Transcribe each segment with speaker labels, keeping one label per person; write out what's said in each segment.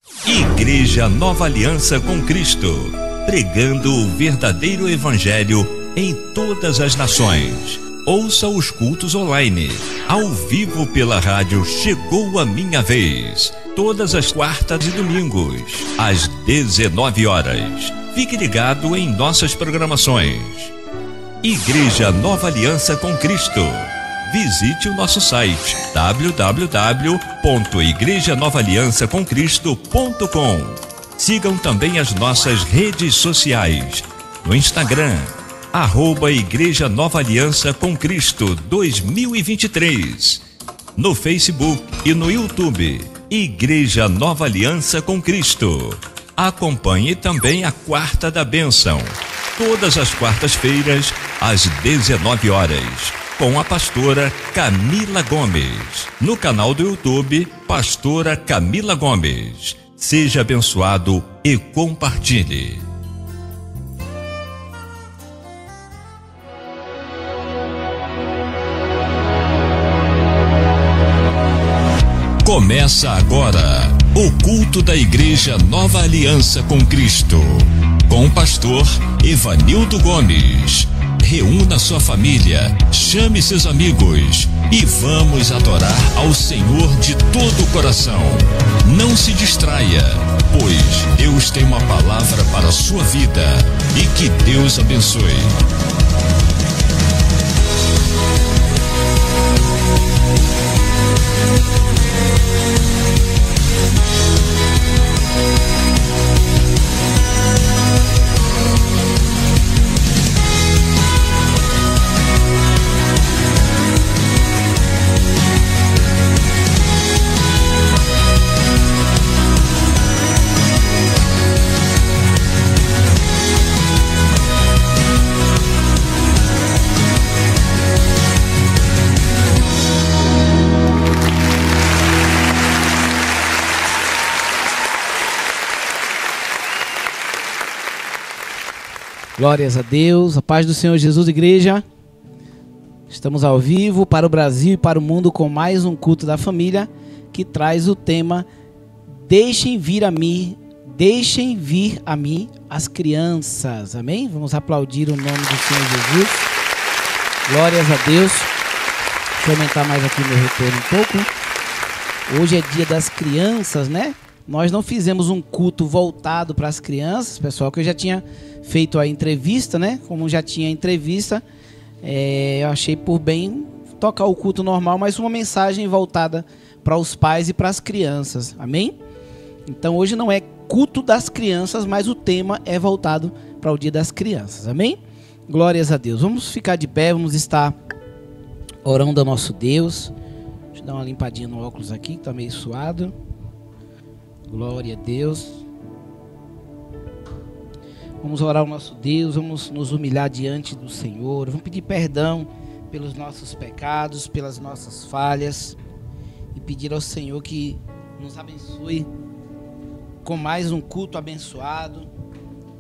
Speaker 1: Igreja Nova Aliança com Cristo, pregando o verdadeiro evangelho em todas as nações. Ouça os cultos online, ao vivo pela rádio Chegou a Minha Vez, todas as quartas e domingos, às 19 horas. Fique ligado em nossas programações. Igreja Nova Aliança com Cristo. Visite o nosso site www.igrejanovaliançacomcristo.com. Sigam também as nossas redes sociais. No Instagram, @Igreja Nova Aliança com Cristo 2023. No Facebook e no YouTube, Igreja Nova Aliança com Cristo. Acompanhe também a Quarta da Bênção, todas as quartas-feiras, às 19 horas, com a pastora Camila Gomes. No canal do YouTube, Pastora Camila Gomes. Seja abençoado e compartilhe. Começa agora o culto da Igreja Nova Aliança com Cristo, com o pastor Evanildo Gomes. Reúna sua família, chame seus amigos e vamos adorar ao Senhor de todo o coração. Não se distraia, pois Deus tem uma palavra para a sua vida e que Deus abençoe.
Speaker 2: Glórias a Deus, a paz do Senhor Jesus, igreja. Estamos ao vivo para o Brasil e para o mundo com mais um culto da família que traz o tema Deixem vir a mim as crianças. Amém? Vamos aplaudir o nome do Senhor Jesus. Glórias a Deus. Deixa eu aumentar mais aqui meu retorno um pouco. Hoje é dia das crianças, né? Nós não fizemos um culto voltado para as crianças, pessoal, que eu já tinha feito a entrevista, né? Como já tinha entrevista, eu achei por bem tocar o culto normal, mas uma mensagem voltada para os pais e para as crianças. Amém? Então hoje não é culto das crianças, mas o tema é voltado para o dia das crianças. Amém? Glórias a Deus. Vamos ficar de pé, vamos estar orando ao nosso Deus. Deixa eu dar uma limpadinha no óculos aqui, que está meio suado. Glória a Deus. Vamos orar ao nosso Deus, vamos nos humilhar diante do Senhor, vamos pedir perdão pelos nossos pecados, pelas nossas falhas e pedir ao Senhor que nos abençoe com mais um culto abençoado,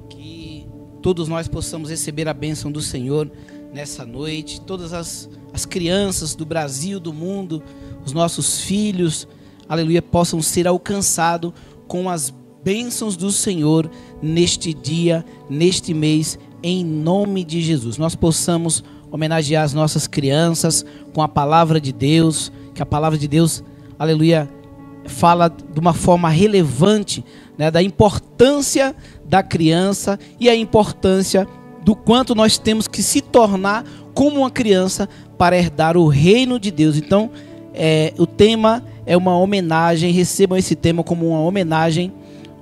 Speaker 2: que todos nós possamos receber a bênção do Senhor nessa noite, todas as crianças do Brasil, do mundo, os nossos filhos, aleluia, possam ser alcançados com as bênçãos do Senhor neste dia, neste mês, em nome de Jesus. Nós possamos homenagear as nossas crianças com a palavra de Deus, que a palavra de Deus, aleluia, fala de uma forma relevante, né, da importância da criança e a importância do quanto nós temos que se tornar como uma criança para herdar o reino de Deus. Então, o tema é uma homenagem, recebam esse tema como uma homenagem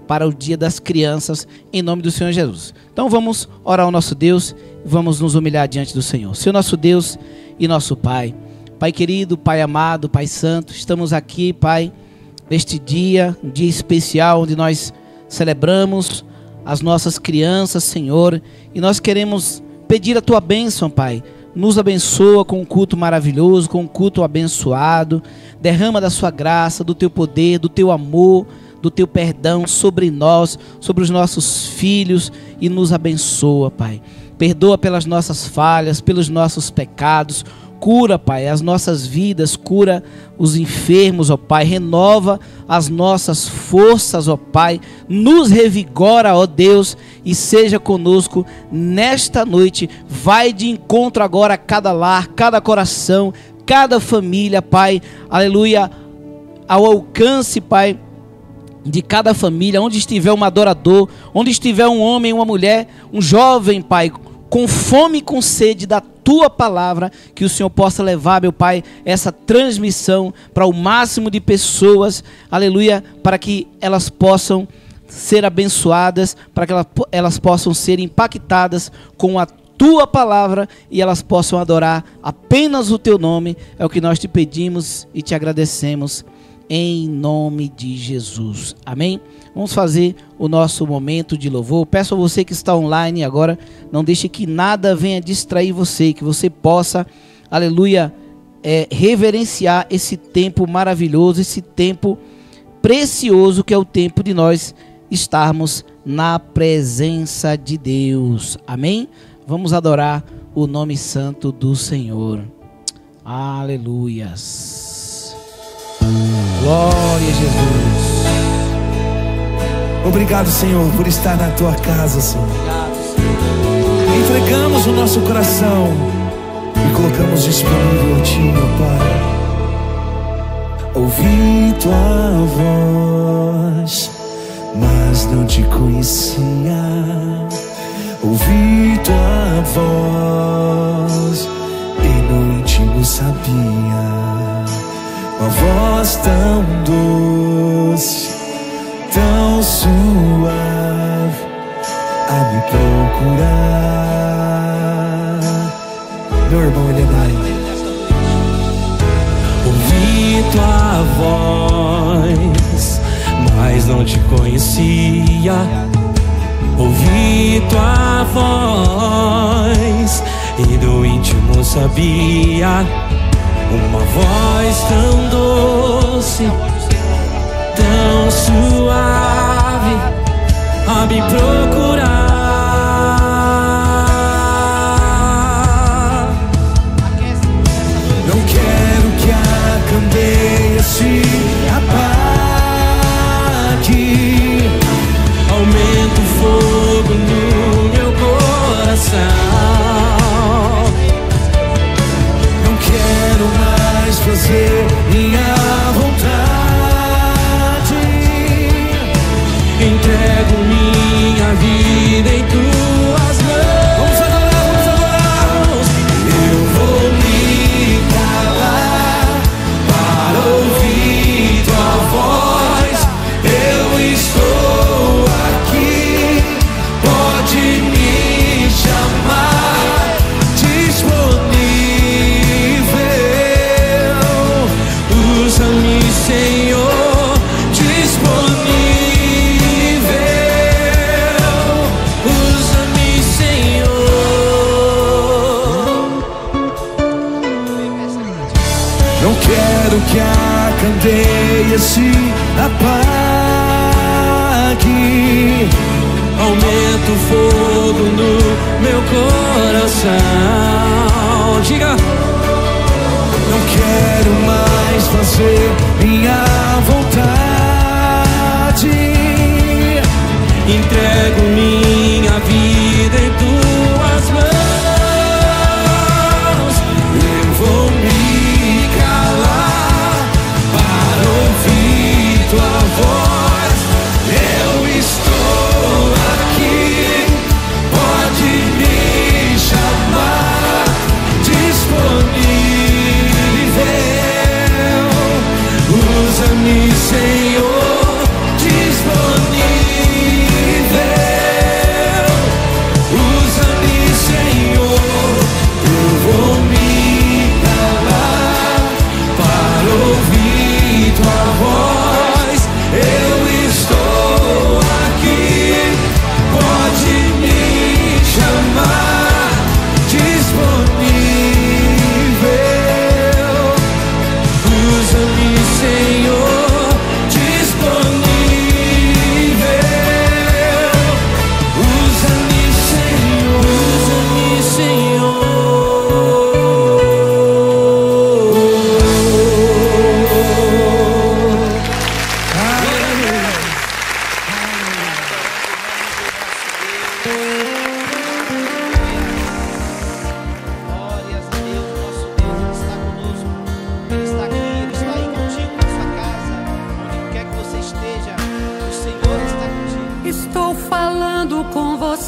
Speaker 2: para o dia das crianças, em nome do Senhor Jesus. Então vamos orar ao nosso Deus, vamos nos humilhar diante do Senhor. Senhor nosso Deus e nosso Pai, Pai querido, Pai amado, Pai santo, estamos aqui, Pai, neste dia, um dia especial, onde nós celebramos as nossas crianças, Senhor, e nós queremos pedir a Tua bênção, Pai. Nos abençoa com um culto maravilhoso, com um culto abençoado, derrama da Sua graça, do Teu poder, do Teu amor, do Teu perdão sobre nós, sobre os nossos filhos, e nos abençoa, Pai. Perdoa pelas nossas falhas, pelos nossos pecados. Cura, Pai, as nossas vidas, cura os enfermos, ó Pai. Renova as nossas forças, ó Pai. Nos revigora, ó Deus, e seja conosco nesta noite. Vai de encontro agora a cada lar, cada coração, cada família, Pai. Aleluia. Ao alcance, Pai, de cada família, onde estiver um adorador, onde estiver um homem, uma mulher, um jovem, Pai, com fome e com sede da Tua palavra, que o Senhor possa levar, meu Pai, essa transmissão para o máximo de pessoas, aleluia, para que elas possam ser abençoadas, para que elas possam ser impactadas com a Tua palavra e elas possam adorar apenas o Teu nome. É o que nós te pedimos e te agradecemos, em nome de Jesus. Amém? Vamos fazer o nosso momento de louvor. Peço a você que está online agora, não deixe que nada venha distrair você, que você possa, aleluia, reverenciar esse tempo maravilhoso, esse tempo precioso que é o tempo de nós estarmos na presença de Deus. Amém? Vamos adorar o nome santo do Senhor. Aleluias. Glória a Jesus.
Speaker 3: Obrigado, Senhor, por estar na Tua casa, Senhor. Entregamos o nosso coração e colocamos disponível a Ti, meu Pai. Ouvi Tua voz, mas não Te conhecia. Ouvi Tua voz e no íntimo sabia. Uma voz tão doce, tão suave, a me procurar. Meu irmão Elenai.
Speaker 4: Ouvi Tua voz, mas não Te conhecia. Ouvi Tua voz e do íntimo sabia. Uma voz tão doce, tão suave, a me procurar.
Speaker 3: Não quero que a candeia se apague.
Speaker 4: Aumenta o fogo no meu coração.
Speaker 3: Não quero mais fazer minha vontade.
Speaker 4: Entrego minha vida em Tuas mãos.
Speaker 3: Vamos adorar, vamos adorar.
Speaker 4: Eu vou me calar para ouvir Tua voz. Eu estou aqui, pode me chamar. Disponível, usa-me, Senhor. Disponível, usa-me, Senhor.
Speaker 3: Não quero que a candeia se apague.
Speaker 4: Aumenta o fogo no meu coração. Diga.
Speaker 3: Não quero mais fazer minha vontade.
Speaker 4: Entrego minha vida em Tuas mãos. Eu vou me calar para ouvir Tua voz. Eu estou aqui, pode me chamar. Disponível, usa-me, Senhor. Disponível, usa-me, Senhor. Eu vou me calar para ouvir Tua voz. Eu estou aqui, pode me chamar. Disponível, usa-me, Senhor.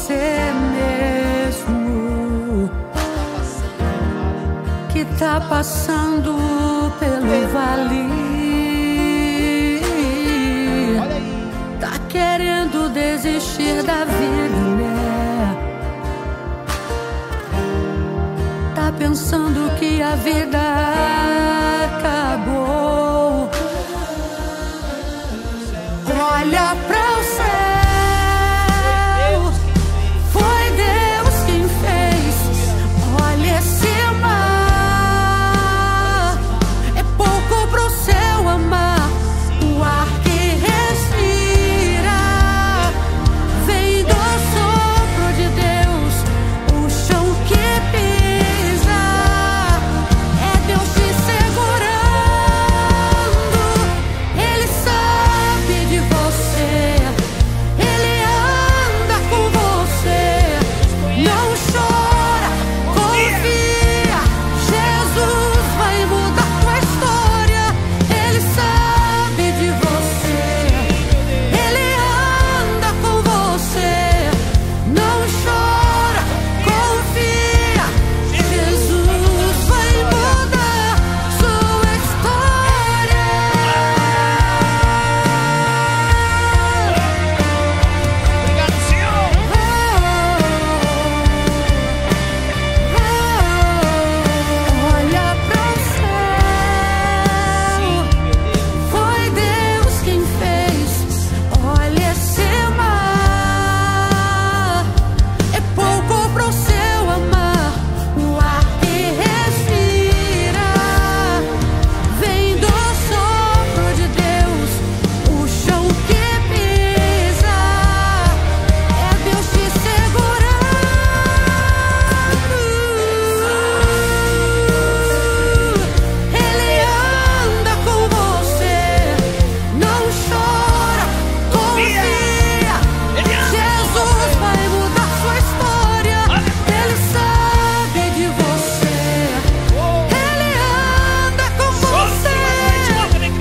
Speaker 5: você mesmo que tá passando pelo vale, tá querendo desistir da vida, né? Tá pensando que a vida acabou. Olha para o céu, foi Deus quem fez. Olha esse mar, é pouco pro céu amar. O ar que respira vem do sopro de Deus. O chão que pisa é Deus te segurando. Ele sabe de você, Ele anda com você. Não chora, confia, Jesus vai mudar tua história. Ele sabe de você, Ele anda com você. Não chora, confia, Jesus vai mudar sua história.
Speaker 2: Obrigado, Senhor.
Speaker 5: Olha pro céu, foi Deus quem fez. Olha esse mar, é pouco pro céu amar. O ar que respira vem do sopro de Deus. O chão que pisa é Deus te segurando. Ele anda com você. Não chora, confia, Jesus vai mudar sua história. Ele sabe de você, Ele anda com você.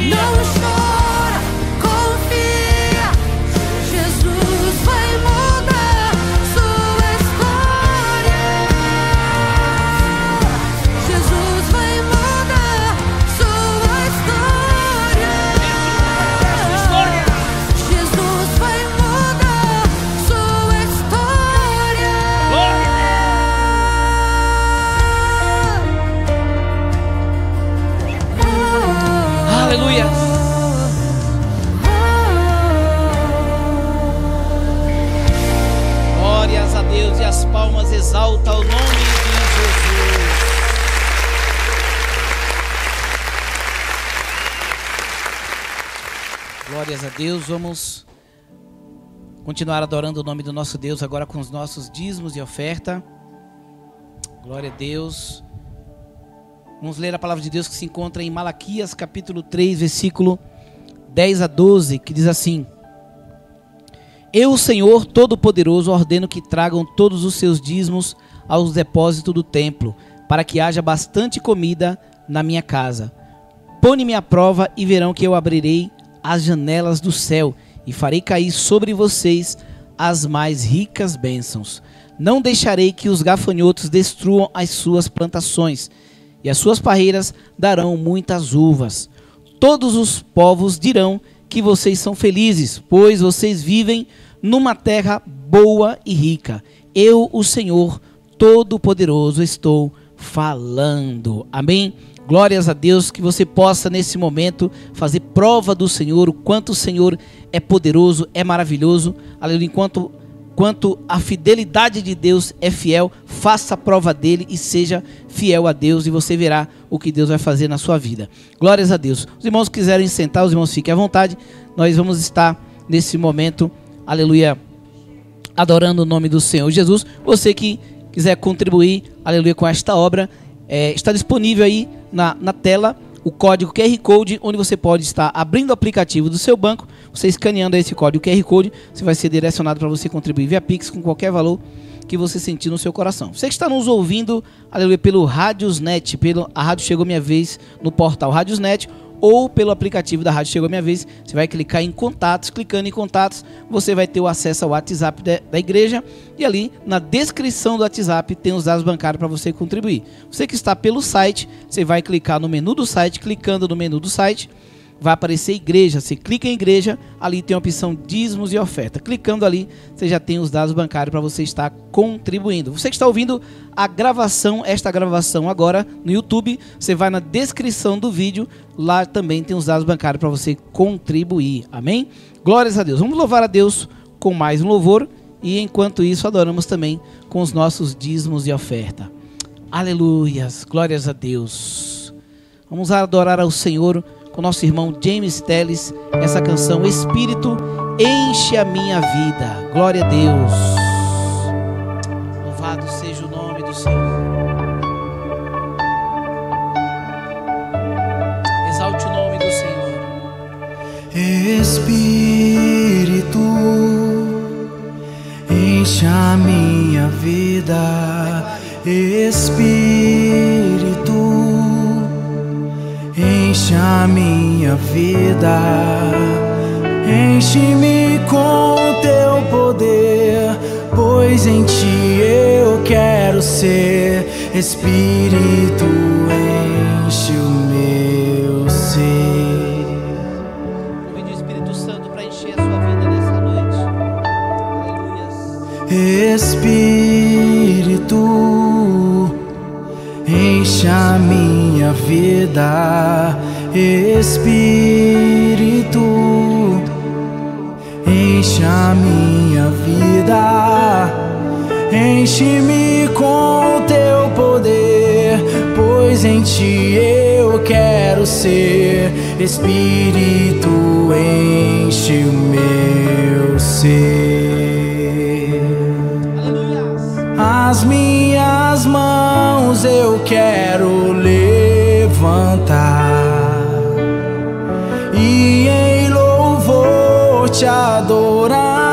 Speaker 5: Não chora, confia, Jesus vai mudar sua história. Jesus vai mudar sua história. Jesus vai mudar sua história.
Speaker 2: Aleluia. Glórias a Deus, e as palmas exalta o nome de Jesus. Glórias a Deus. Vamos continuar adorando o nome do nosso Deus agora com os nossos dízimos e oferta. Glória a Deus. Vamos ler a palavra de Deus que se encontra em Malaquias capítulo 3, versículo 10 a 12, que diz assim: Eu, o Senhor Todo-Poderoso, ordeno que tragam todos os seus dízimos aos depósitos do templo, para que haja bastante comida na minha casa. Põe-me à prova e verão que eu abrirei as janelas do céu e farei cair sobre vocês as mais ricas bênçãos. Não deixarei que os gafanhotos destruam as suas plantações, e as suas parreiras darão muitas uvas. Todos os povos dirão que vocês são felizes, pois vocês vivem numa terra boa e rica. Eu, o Senhor Todo-Poderoso, estou falando. Amém? Glórias a Deus, que você possa nesse momento fazer prova do Senhor, o quanto o Senhor é poderoso, é maravilhoso. Aleluia. Quanto a fidelidade de Deus é fiel, faça a prova dele e seja fiel a Deus, e você verá o que Deus vai fazer na sua vida. Glórias a Deus. Os irmãos que quiserem sentar, os irmãos fiquem à vontade. Nós vamos estar nesse momento, aleluia, adorando o nome do Senhor Jesus. Você que quiser contribuir, aleluia, com esta obra, está disponível aí na tela o código QR Code, onde você pode estar abrindo o aplicativo do seu banco. Você escaneando esse código QR Code, você vai ser direcionado para você contribuir via Pix com qualquer valor que você sentir no seu coração. Você que está nos ouvindo, aleluia, pelo Radiosnet, a Rádio Chegou Minha Vez no portal Radiosnet, ou pelo aplicativo da Rádio Chegou a Minha Vez. Você vai clicar em contatos, clicando em contatos, você vai ter o acesso ao WhatsApp da igreja, e ali na descrição do WhatsApp tem os dados bancários para você contribuir. Você que está pelo site, você vai clicar no menu do site, clicando no menu do site, vai aparecer igreja, você clica em igreja, ali tem a opção dízimos e oferta. Clicando ali, você já tem os dados bancários para você estar contribuindo. Você que está ouvindo esta gravação agora no YouTube, você vai na descrição do vídeo, lá também tem os dados bancários para você contribuir. Amém? Glórias a Deus. Vamos louvar a Deus com mais um louvor, e enquanto isso adoramos também com os nossos dízimos e oferta. Aleluias, glórias a Deus. Vamos adorar ao Senhor com nosso irmão James Teles, essa canção Espírito enche a minha vida. Glória a Deus. Louvado seja o nome do Senhor. Exalte o nome do Senhor.
Speaker 3: Espírito enche a minha vida. Espírito enche a minha vida, enche-me com teu poder, pois em ti eu quero ser. Espírito enche o meu ser.
Speaker 2: Convide o Espírito Santo para encher a sua vida nessa noite. Aleluia.
Speaker 3: Espírito enche a minha vida. Espírito enche a minha vida, enche-me com teu poder, pois em ti eu quero ser. Espírito enche o meu ser. As minhas mãos eu quero levantar e em louvor te adorar.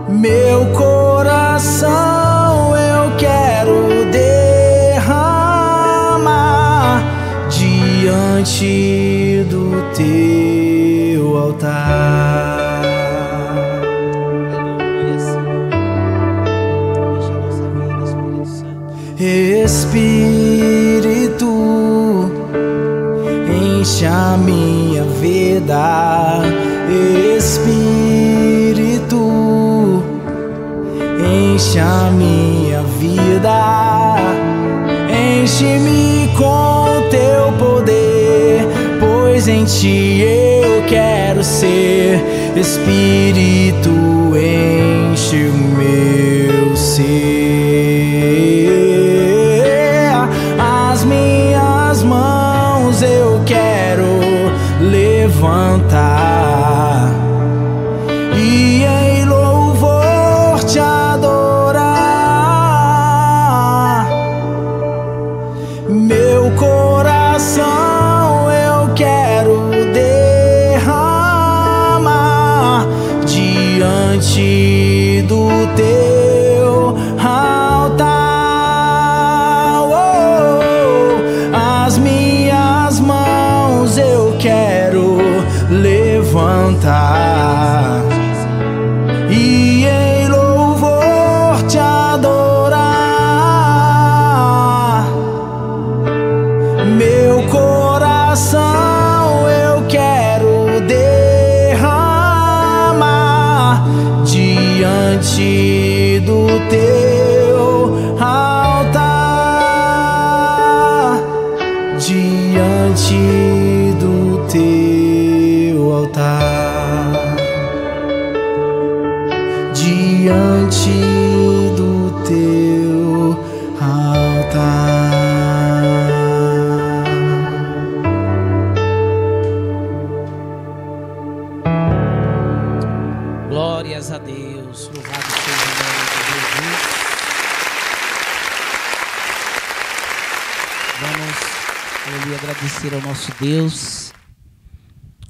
Speaker 3: Meu coração eu quero derramar diante do teu altar. Espírito enche a minha vida. Espírito enche a minha vida, enche-me com teu poder, pois em ti eu quero ser. Espírito enche o meu ser. As minhas mãos eu quero levantar e em louvor te adorar. Meu coração eu quero derramar diante do teu altar. As minhas mãos eu quero levantar e em louvor te adorar. Meu coração eu quero derramar diante do teu altar, diante do teu altar, diante do teu altar.
Speaker 2: Glórias a Deus, louvado seja o nome de Jesus. Vamos, aleluia, agradecer ao nosso Deus,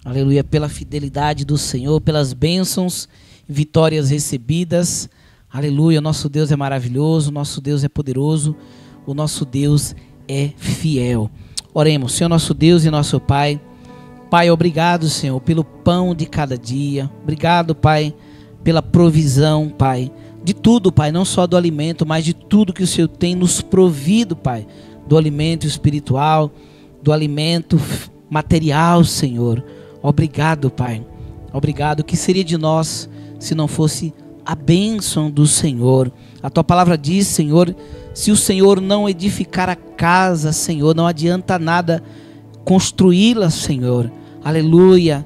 Speaker 2: aleluia, pela fidelidade do Senhor, pelas bênçãos e vitórias recebidas. Aleluia, nosso Deus é maravilhoso, nosso Deus é poderoso, o nosso Deus é fiel. Oremos. Senhor nosso Deus e nosso Pai. Pai, obrigado, Senhor, pelo pão de cada dia. Obrigado, Pai, pela provisão, Pai, de tudo, Pai, não só do alimento, mas de tudo que o Senhor tem nos provido, Pai, do alimento espiritual, do alimento material, Senhor. Obrigado, Pai. Obrigado. O que seria de nós se não fosse a bênção do Senhor? A tua palavra diz, Senhor, se o Senhor não edificar a casa, Senhor, não adianta nada construí-la, Senhor. Aleluia.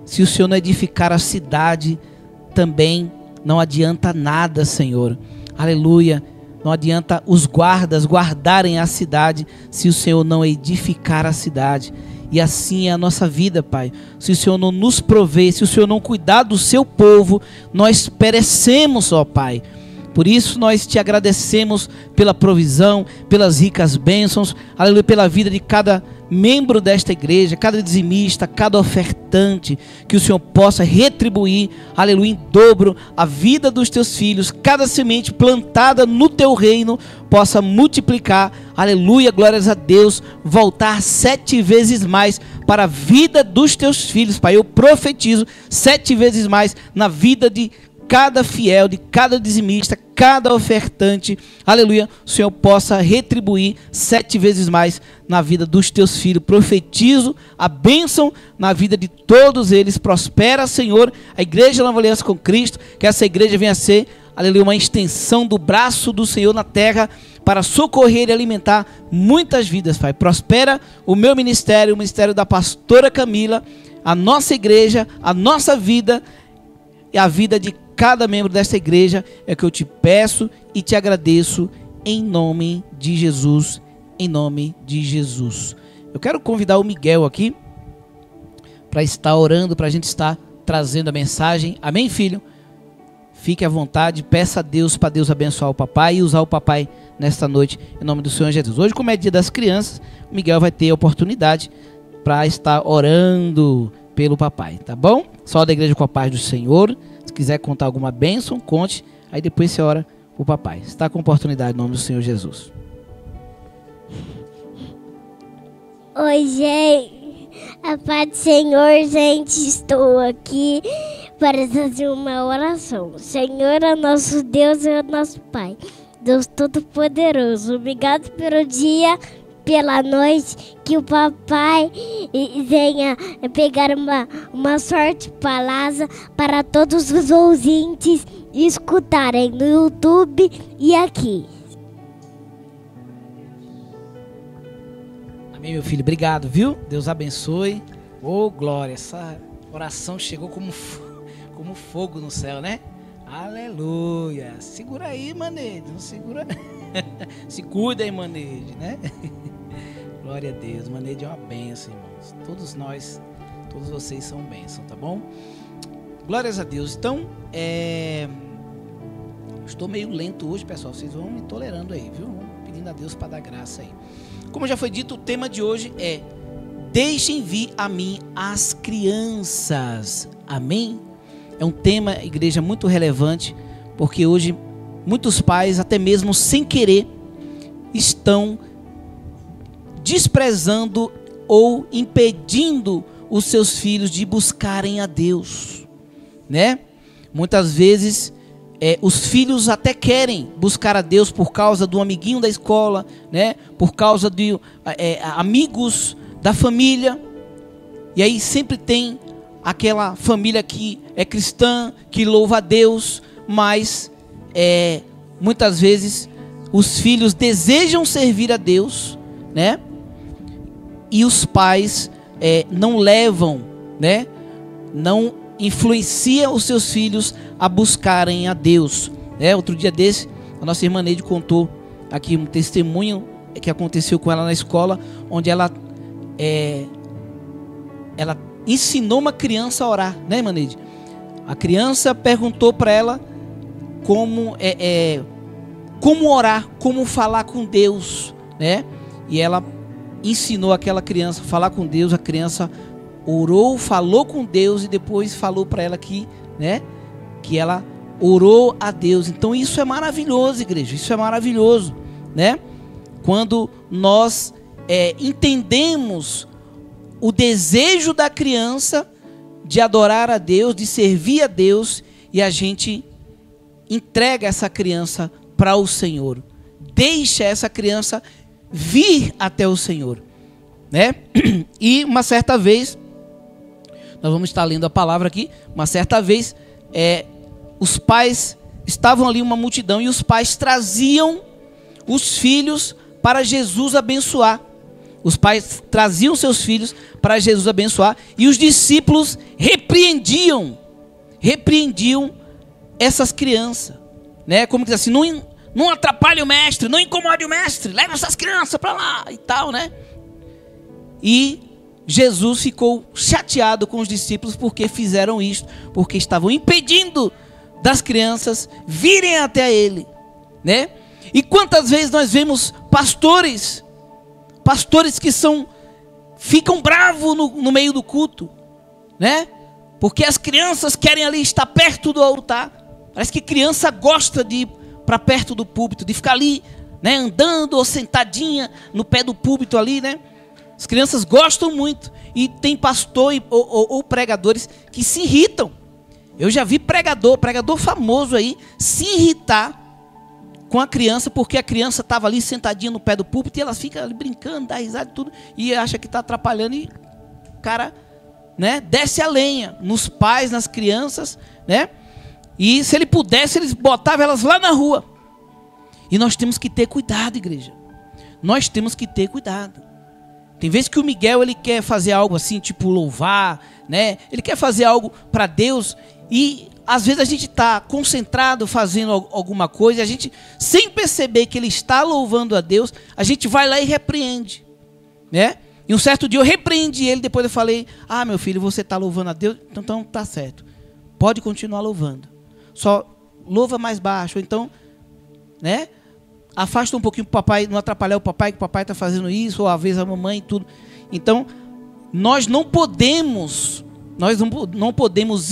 Speaker 2: Se o Senhor não edificar a cidade, também não adianta nada, Senhor. Aleluia. Não adianta os guardas guardarem a cidade se o Senhor não edificar a cidade. E assim é a nossa vida, Pai. Se o Senhor não nos prover, se o Senhor não cuidar do seu povo, nós perecemos, ó Pai. Por isso nós te agradecemos pela provisão, pelas ricas bênçãos, aleluia, pela vida de cada membro desta igreja, cada dizimista, cada ofertante, que o Senhor possa retribuir, aleluia, em dobro a vida dos teus filhos, cada semente plantada no teu reino possa multiplicar, aleluia, glórias a Deus, voltar 7 vezes mais para a vida dos teus filhos, Pai. Eu profetizo 7 vezes mais na vida de cada fiel, de cada dizimista, cada ofertante, aleluia, o Senhor possa retribuir 7 vezes mais na vida dos teus filhos. Profetizo a bênção na vida de todos eles. Prospera, Senhor, a igreja Nova Aliança com Cristo, que essa igreja venha a ser, aleluia, uma extensão do braço do Senhor na terra, para socorrer e alimentar muitas vidas, Pai. Prospera o meu ministério, o ministério da pastora Camila, a nossa igreja, a nossa vida e a vida de cada membro desta igreja, é que eu te peço e te agradeço em nome de Jesus, em nome de Jesus. Eu quero convidar o Miguel aqui para estar orando, para a gente estar trazendo a mensagem. Amém, filho? Fique à vontade, peça a Deus para Deus abençoar o papai e usar o papai nesta noite, em nome do Senhor Jesus. Hoje, como é dia das crianças, o Miguel vai ter a oportunidade para estar orando pelo papai, tá bom? Só da igreja com a paz do Senhor. Se quiser contar alguma bênção, conte. Aí depois você ora o papai. Está com oportunidade em nome do Senhor Jesus.
Speaker 6: Oi, gente. A paz do Senhor, gente. Estou aqui para fazer uma oração. O Senhor é nosso Deus e é nosso Pai. Deus Todo-Poderoso. Obrigado pelo dia, pela noite, que o papai venha pegar uma sorte palavra para todos os ouvintes escutarem no YouTube e aqui.
Speaker 2: Amém, meu filho. Obrigado, viu? Deus abençoe. Oh, glória. Essa oração chegou como fogo no céu, né? Aleluia. Segura aí, Manede. Não segura. Se cuida aí, Manede, né? Glória a Deus. Manede é uma bênção, irmãos. Todos nós, todos vocês são bênção, tá bom? Glórias a Deus. Então, estou meio lento hoje, pessoal. Vocês vão me tolerando aí, viu? Vamos pedindo a Deus para dar graça aí. Como já foi dito, o tema de hoje é: deixem vir a mim as crianças. Amém? É um tema, igreja, muito relevante, porque hoje muitos pais, até mesmo sem querer, estão desprezando ou impedindo os seus filhos de buscarem a Deus, né? Muitas vezes os filhos até querem buscar a Deus por causa do amiguinho da escola, né? Por causa de amigos da família, e aí sempre tem aquela família que é cristã, que louva a Deus, mas muitas vezes os filhos desejam servir a Deus, né? E os pais não levam, né? Não influenciam os seus filhos a buscarem a Deus. Outro dia desse, a nossa irmã Neide contou aqui um testemunho que aconteceu com ela na escola, onde ela ensinou uma criança a orar, né, irmã Neide? A criança perguntou para ela como orar, como falar com Deus, né? E ela ensinou aquela criança a falar com Deus. A criança orou, falou com Deus e depois falou para ela que ela orou a Deus. Então isso é maravilhoso, igreja. Isso é maravilhoso, né? Quando nós entendemos o desejo da criança de adorar a Deus, de servir a Deus, e a gente entrega essa criança para o Senhor. Deixa essa criança vir até o Senhor, né? E uma certa vez, nós vamos estar lendo a palavra aqui, uma certa vez, os pais estavam ali, uma multidão, e os pais traziam os filhos para Jesus abençoar. Os pais traziam seus filhos para Jesus abençoar, e os discípulos repreendiam essas crianças, né? Como que diz assim, não atrapalhe o mestre, não incomode o mestre, leva essas crianças para lá e tal, né? E Jesus ficou chateado com os discípulos porque fizeram isso, porque estavam impedindo das crianças virem até ele, né? E quantas vezes nós vemos pastores que ficam bravos no meio do culto, né? Porque as crianças querem ali estar perto do altar. Parece que criança gosta de ir para perto do púlpito, de ficar ali, né, andando ou sentadinha no pé do púlpito ali, né? As crianças gostam muito. E tem pastor ou pregadores que se irritam. Eu já vi pregador famoso aí, se irritar com a criança, porque a criança estava ali sentadinha no pé do púlpito, e ela fica ali brincando, dá risada e tudo, e acha que está atrapalhando, e o cara, né, desce a lenha nos pais, nas crianças, né? E se ele pudesse, eles botavam elas lá na rua. E nós temos que ter cuidado, igreja. Nós temos que ter cuidado. Tem vezes que o Miguel, ele quer fazer algo assim, tipo louvar, né? Ele quer fazer algo para Deus, e às vezes a gente está concentrado fazendo alguma coisa, a gente, sem perceber que ele está louvando a Deus, a gente vai lá e repreende, né? E um certo dia eu repreendi ele, depois eu falei, meu filho, você está louvando a Deus, então tá certo, pode continuar louvando, só louva mais baixo, ou então, né, afasta um pouquinho para o papai, não atrapalhar o papai, que o papai está fazendo isso, ou às vezes a mamãe e tudo. Então, nós não podemos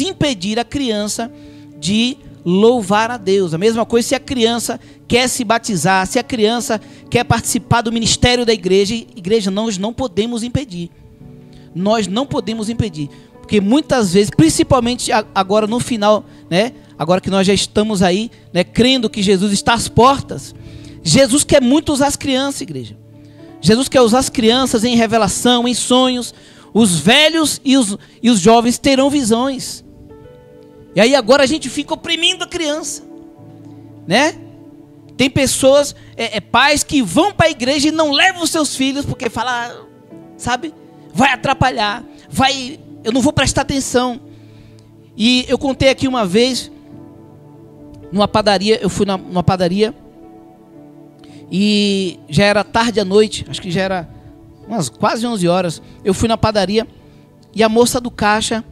Speaker 2: impedir a criança de louvar a Deus. A mesma coisa se a criança quer se batizar, se a criança quer participar do ministério da igreja, nós não podemos impedir. Nós não podemos impedir. Porque muitas vezes, principalmente agora no final, né, agora que nós já estamos aí, né, crendo que Jesus está às portas, Jesus quer muito usar as crianças, igreja. Jesus quer usar as crianças em revelação, em sonhos. Os velhos e os jovens terão visões. E aí agora a gente fica oprimindo a criança, né? Tem pessoas, pais que vão para a igreja e não levam os seus filhos porque falam, sabe, vai atrapalhar, eu não vou prestar atenção. E eu contei aqui uma vez, numa padaria, eu fui numa padaria, e já era tarde à noite, acho que já era umas quase 11 horas, eu fui na padaria, e a moça do caixa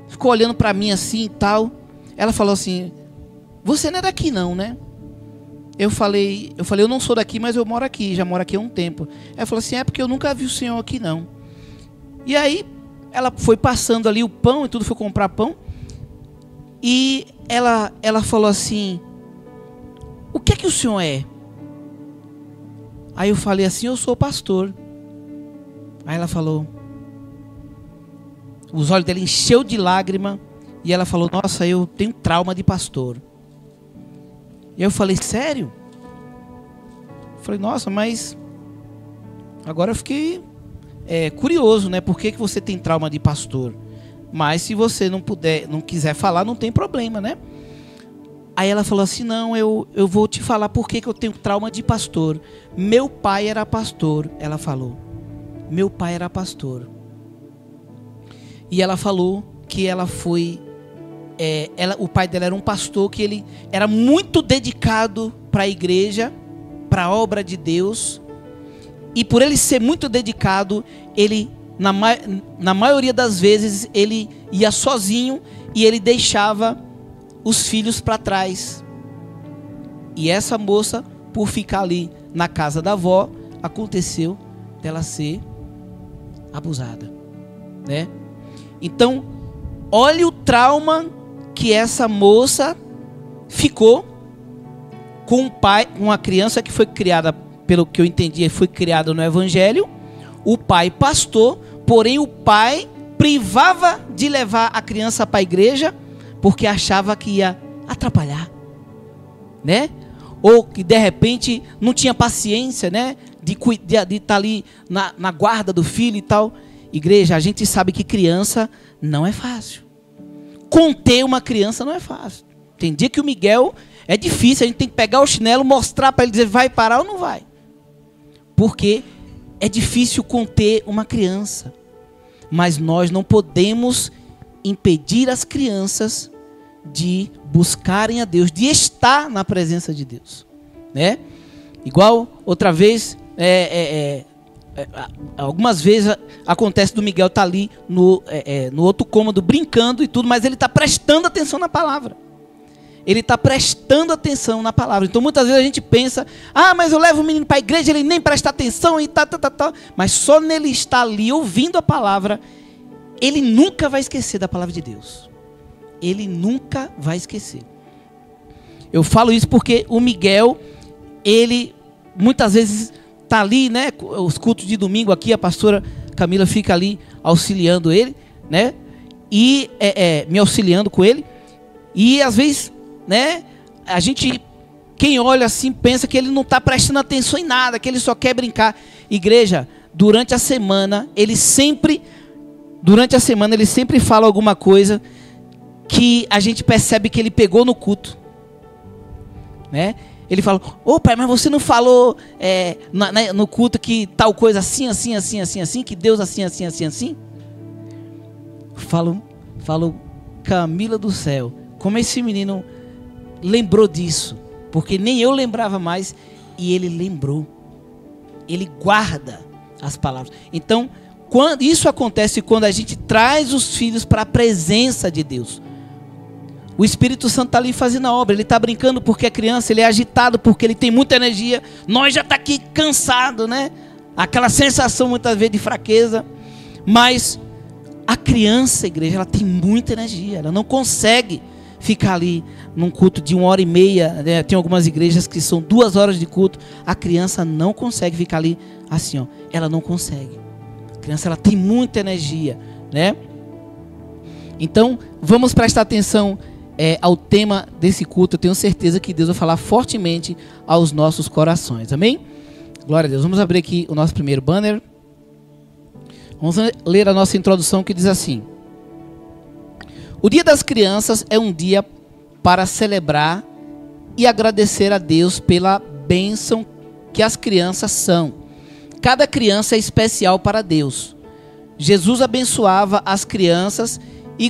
Speaker 2: ficou olhando para mim assim e tal. Ela falou assim, você não é daqui não, né? Eu falei, eu não sou daqui, mas eu moro aqui, já moro aqui há um tempo. Ela falou assim, porque eu nunca vi o senhor aqui não. E aí, ela foi passando ali o pão e tudo, foi comprar pão, e ela falou assim, o que é que o senhor é? Aí eu falei assim, eu sou pastor. Aí ela falou, os olhos dela encheu de lágrima, e ela falou, nossa, eu tenho trauma de pastor. E eu falei, sério? Eu falei, nossa, mas agora eu fiquei curioso, né? Por que você tem trauma de pastor? Mas se você não quiser falar, não tem problema, né? Aí ela falou assim, não, eu vou te falar por que eu tenho trauma de pastor. Meu pai era pastor, ela falou. Meu pai era pastor. E ela falou que ela foi... o pai dela era um pastor, que ele era muito dedicado para a igreja, para a obra de Deus. E por ele ser muito dedicado, ele, na maioria das vezes, ele ia sozinho e ele deixava os filhos para trás. E essa moça, por ficar ali na casa da avó, aconteceu dela ser abusada, né? Então, olha o trauma que essa moça ficou com um pai, com uma criança que foi criada pelo que eu entendi, foi criado no evangelho. O pai pastor, porém o pai privava de levar a criança para a igreja porque achava que ia atrapalhar, né? Ou que de repente não tinha paciência, né? De estar ali na guarda do filho e tal. Igreja, a gente sabe que criança não é fácil. Conter uma criança não é fácil. Tem dia que o Miguel é difícil, a gente tem que pegar o chinelo, mostrar para ele, dizer vai parar ou não vai. Porque é difícil conter uma criança. Mas nós não podemos impedir as crianças de buscarem a Deus, de estar na presença de Deus, né? Igual outra vez, algumas vezes acontece do Miguel estar ali no outro cômodo brincando e tudo, mas ele está prestando atenção na palavra. Ele está prestando atenção na palavra. Então muitas vezes a gente pensa, mas eu levo o menino para a igreja, ele nem presta atenção e tal. Mas só nele estar ali ouvindo a palavra, ele nunca vai esquecer da palavra de Deus. Ele nunca vai esquecer. Eu falo isso porque o Miguel, ele muitas vezes está ali, né? Os cultos de domingo aqui, a pastora Camila fica ali auxiliando ele, né? E me auxiliando com ele. E às vezes, né? A gente, quem olha assim, pensa que ele não está prestando atenção em nada, que ele só quer brincar. Igreja, durante a semana ele sempre fala alguma coisa que a gente percebe que ele pegou no culto, né? Ele fala, pai, mas você não falou no culto que tal coisa assim, que Deus assim. Falo, Camila do céu, como esse menino lembrou disso, porque nem eu lembrava mais, e ele lembrou. Ele guarda as palavras. Então, isso acontece quando a gente traz os filhos para a presença de Deus. O Espírito Santo está ali fazendo a obra. Ele está brincando porque é criança, ele é agitado porque ele tem muita energia. Nós já está aqui cansado, né? Aquela sensação muitas vezes de fraqueza. Mas a criança, igreja, ela tem muita energia. Ela não consegue ficar ali num culto de 1h30. Né? Tem algumas igrejas que são 2 horas de culto. A criança não consegue ficar ali assim, ó. Ela não consegue. A criança, ela tem muita energia, né? Então, vamos prestar atenção ao tema desse culto. Eu tenho certeza que Deus vai falar fortemente aos nossos corações. Amém? Glória a Deus. Vamos abrir aqui o nosso primeiro banner. Vamos ler a nossa introdução que diz assim: o Dia das Crianças é um dia para celebrar e agradecer a Deus pela bênção que as crianças são. Cada criança é especial para Deus. Jesus abençoava as crianças e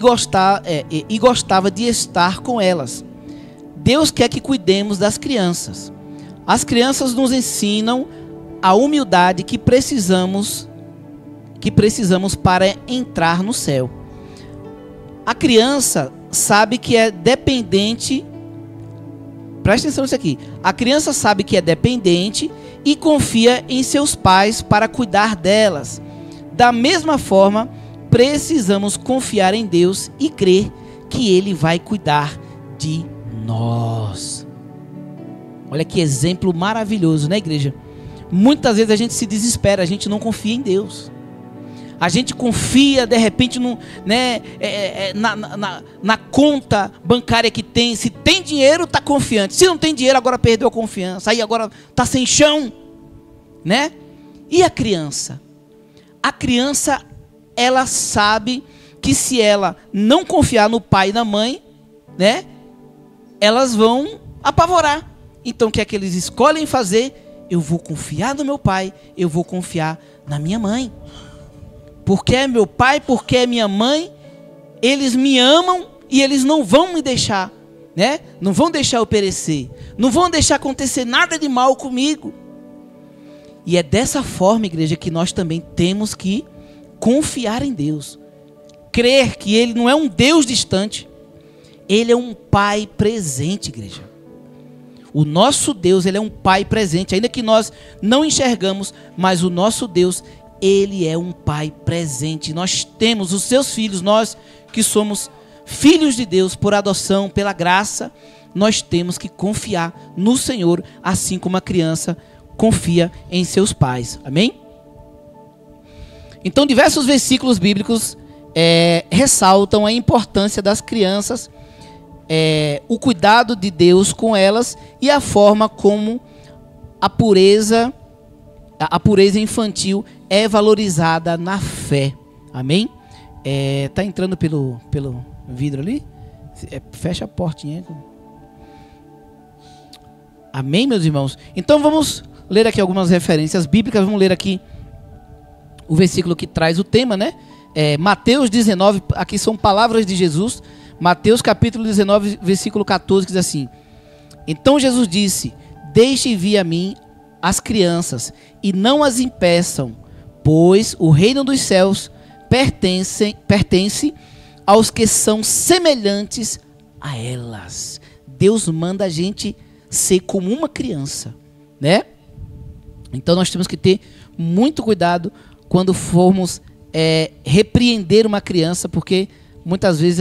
Speaker 2: gostava de estar com elas. Deus quer que cuidemos das crianças. As crianças nos ensinam a humildade que precisamos para entrar no céu. A criança sabe que é dependente. Presta atenção nisso aqui. A criança sabe que é dependente e confia em seus pais para cuidar delas. Da mesma forma, precisamos confiar em Deus e crer que Ele vai cuidar de nós. Olha que exemplo maravilhoso, né, igreja? Muitas vezes a gente se desespera, a gente não confia em Deus. A gente confia, de repente, na conta bancária que tem. Se tem dinheiro, está confiante. Se não tem dinheiro, agora perdeu a confiança. Aí agora está sem chão, né? E a criança? A criança, ela sabe que se ela não confiar no pai e na mãe, né, elas vão apavorar. Então o que é que eles escolhem fazer? Eu vou confiar no meu pai, eu vou confiar na minha mãe. Porque é meu pai, porque é minha mãe, eles me amam e eles não vão me deixar, né? Não vão deixar eu perecer, não vão deixar acontecer nada de mal comigo. E é dessa forma, igreja, que nós também temos que confiar em Deus. Crer que Ele não é um Deus distante. Ele é um Pai presente, igreja. O nosso Deus, Ele é um Pai presente. Ainda que nós não enxergamos, mas o nosso Deus, Ele é um Pai presente. Nós temos os seus filhos, nós que somos filhos de Deus por adoção, pela graça, nós temos que confiar no Senhor, assim como a criança confia em seus pais. Amém? Então, diversos versículos bíblicos ressaltam a importância das crianças, o cuidado de Deus com elas e a forma como a pureza infantil é valorizada na fé. Amém? Tá entrando pelo vidro ali? Fecha a portinha. Amém, meus irmãos? Então vamos ler aqui algumas referências bíblicas. Vamos ler aqui o versículo que traz o tema, né? Mateus 19, aqui são palavras de Jesus. Mateus capítulo 19, versículo 14, que diz assim: Então Jesus disse: Deixem vir a mim as crianças, e não as impeçam, pois o reino dos céus pertence aos que são semelhantes a elas. Deus manda a gente ser como uma criança, né? Então nós temos que ter muito cuidado quando formos repreender uma criança, porque muitas vezes